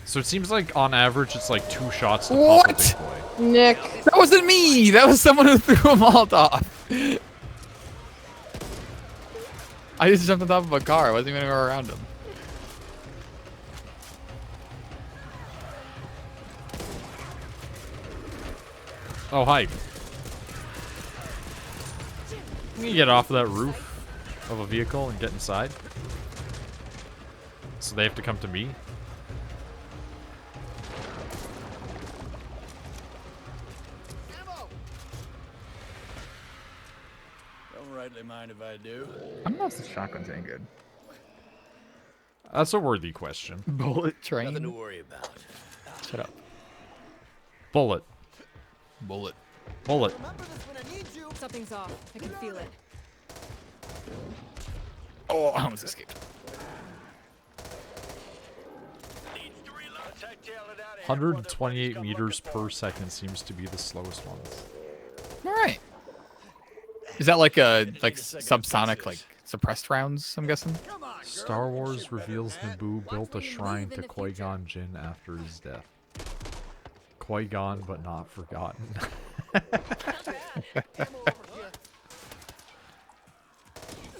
So it seems like on average it's like 2 shots to pop a What? big boy. Nick. That wasn't me. That was someone who threw a Molotov. I just jumped on top of a car. I wasn't even anywhere around him. Oh, hi. Can you get off of that roof of a vehicle and get inside? So they have to come to me? Don't rightly mind if I do. I don't know if the shotgun's any good. That's a worthy question. Bullet Nothing to train. worry about. Shut up. Bullet. Bullet. Bullet. Something's off. I can feel it. Oh, I almost escaped. 128 meters per second seems to be the slowest one. All right. Is that like a subsonic like suppressed rounds? I'm guessing. Star Wars reveals Naboo built a shrine to Qui-Gon Jinn after his death. Qui-Gon, but not forgotten.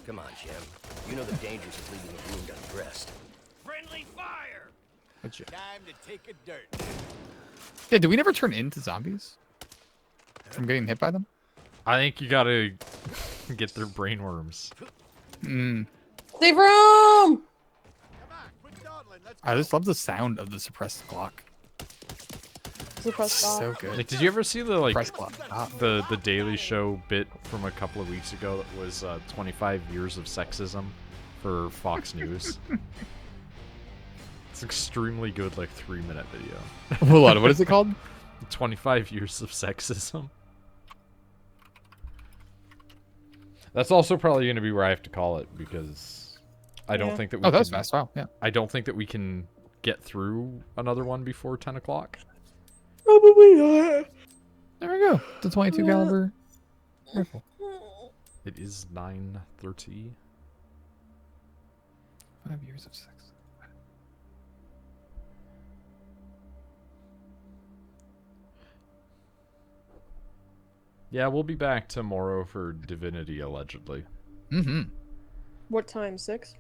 Come on, Jim. You know the dangers of leaving a wound undressed. Friendly fire! Gotcha. Time to take a dirt. Yeah. Did we never turn into zombies from getting hit by them? I think you gotta get their brain worms. Save room! I just love the sound of the suppressed Glock. Suppressed So off. good. Like, did you ever see the Press Glock. Ah. the Daily Show bit from a couple of weeks ago that was 25 years of sexism for Fox News? It's extremely good, like 3-minute video. Hold on. What is it called? 25 years of sexism. That's also probably going to be where I have to call it because I don't Yeah. think that we Oh, that was can- fast. Wow. Yeah. I don't think that we can get through another one before 10 o'clock. Probably not. There we go. The 22 caliber rifle. It is 9:30. 5 years of sex. Yeah, we'll be back tomorrow for Divinity, allegedly. Mm-hmm. What time? 6?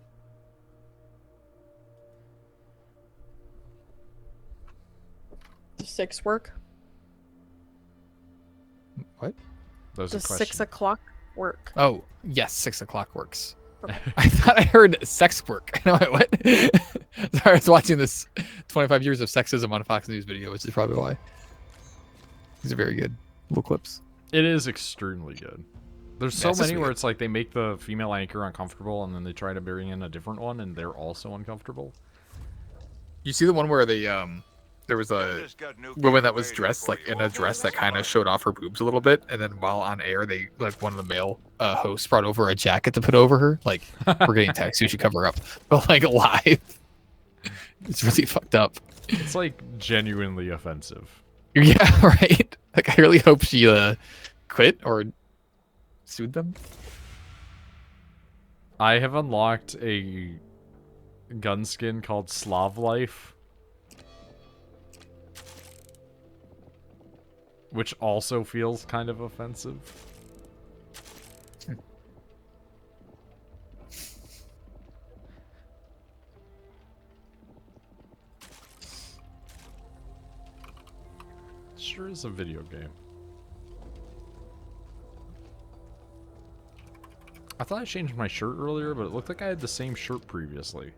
Does 6 work? What? Those are Does 6 questions. o'clock work? Oh, yes, 6 o'clock works. I thought I heard sex work. No, wait, what? Sorry, I was watching this 25 years of sexism on a Fox News video, which is probably why. These are very good little clips. It is extremely good. There's so That's just many where weird. it's like they make the female anchor uncomfortable and then they try to bring in a different one and they're also uncomfortable. You see the one where they there was a woman that was dressed like in a dress that kind of showed off her boobs a little bit, and then while on air, they like one of the male hosts brought over a jacket to put over her. Like, we're getting text, you should cover up, but like live, it's really fucked up. It's like genuinely offensive. Yeah, right. Like, I really hope she quit or sued them. I have unlocked a gun skin called Slav Life, which also feels kind of offensive. Sure is a video game. I thought I changed my shirt earlier, but it looked like I had the same shirt previously.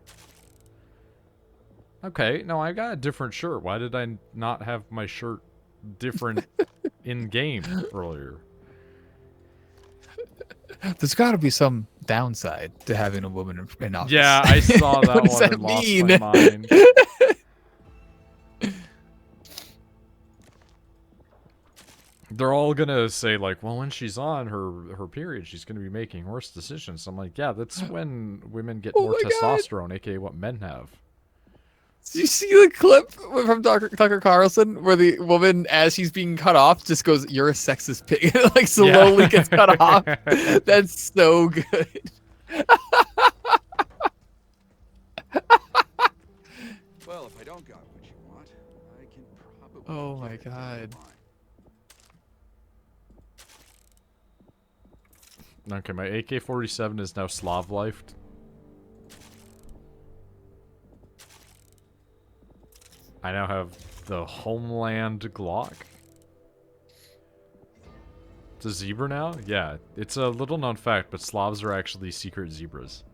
Okay, no, I got a different shirt. Why did I not have my shirt different in-game earlier? There's got to be some downside to having a woman in office. Yeah, I saw that What does one that and lost mean? my mind. They're all gonna say like, well, when she's on her period, she's gonna be making worse decisions. I'm like, yeah, that's when women get Oh more my God. testosterone, aka what men have. Did you see the clip from Tucker Carlson where the woman, as she's being cut off, just goes, "You're a sexist pig," and like slowly gets cut off? That's so good. Well, if I don't got what you want, I can probably. Oh my get it God. fine. Okay, my AK-47 is now Slav lifed. I now have the Homeland Glock. It's a zebra now? Yeah, it's a little known fact, but Slavs are actually secret zebras.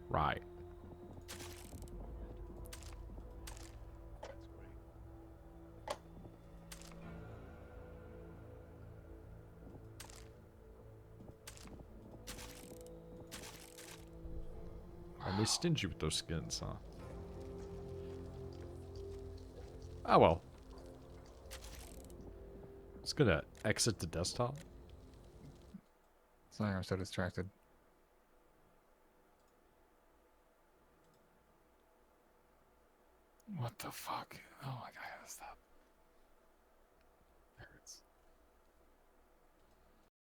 Right. Are they stingy with those skins, huh? Oh well. It's gonna exit the desktop. Sorry, I'm so distracted. What the fuck? Oh my God, I gotta stop.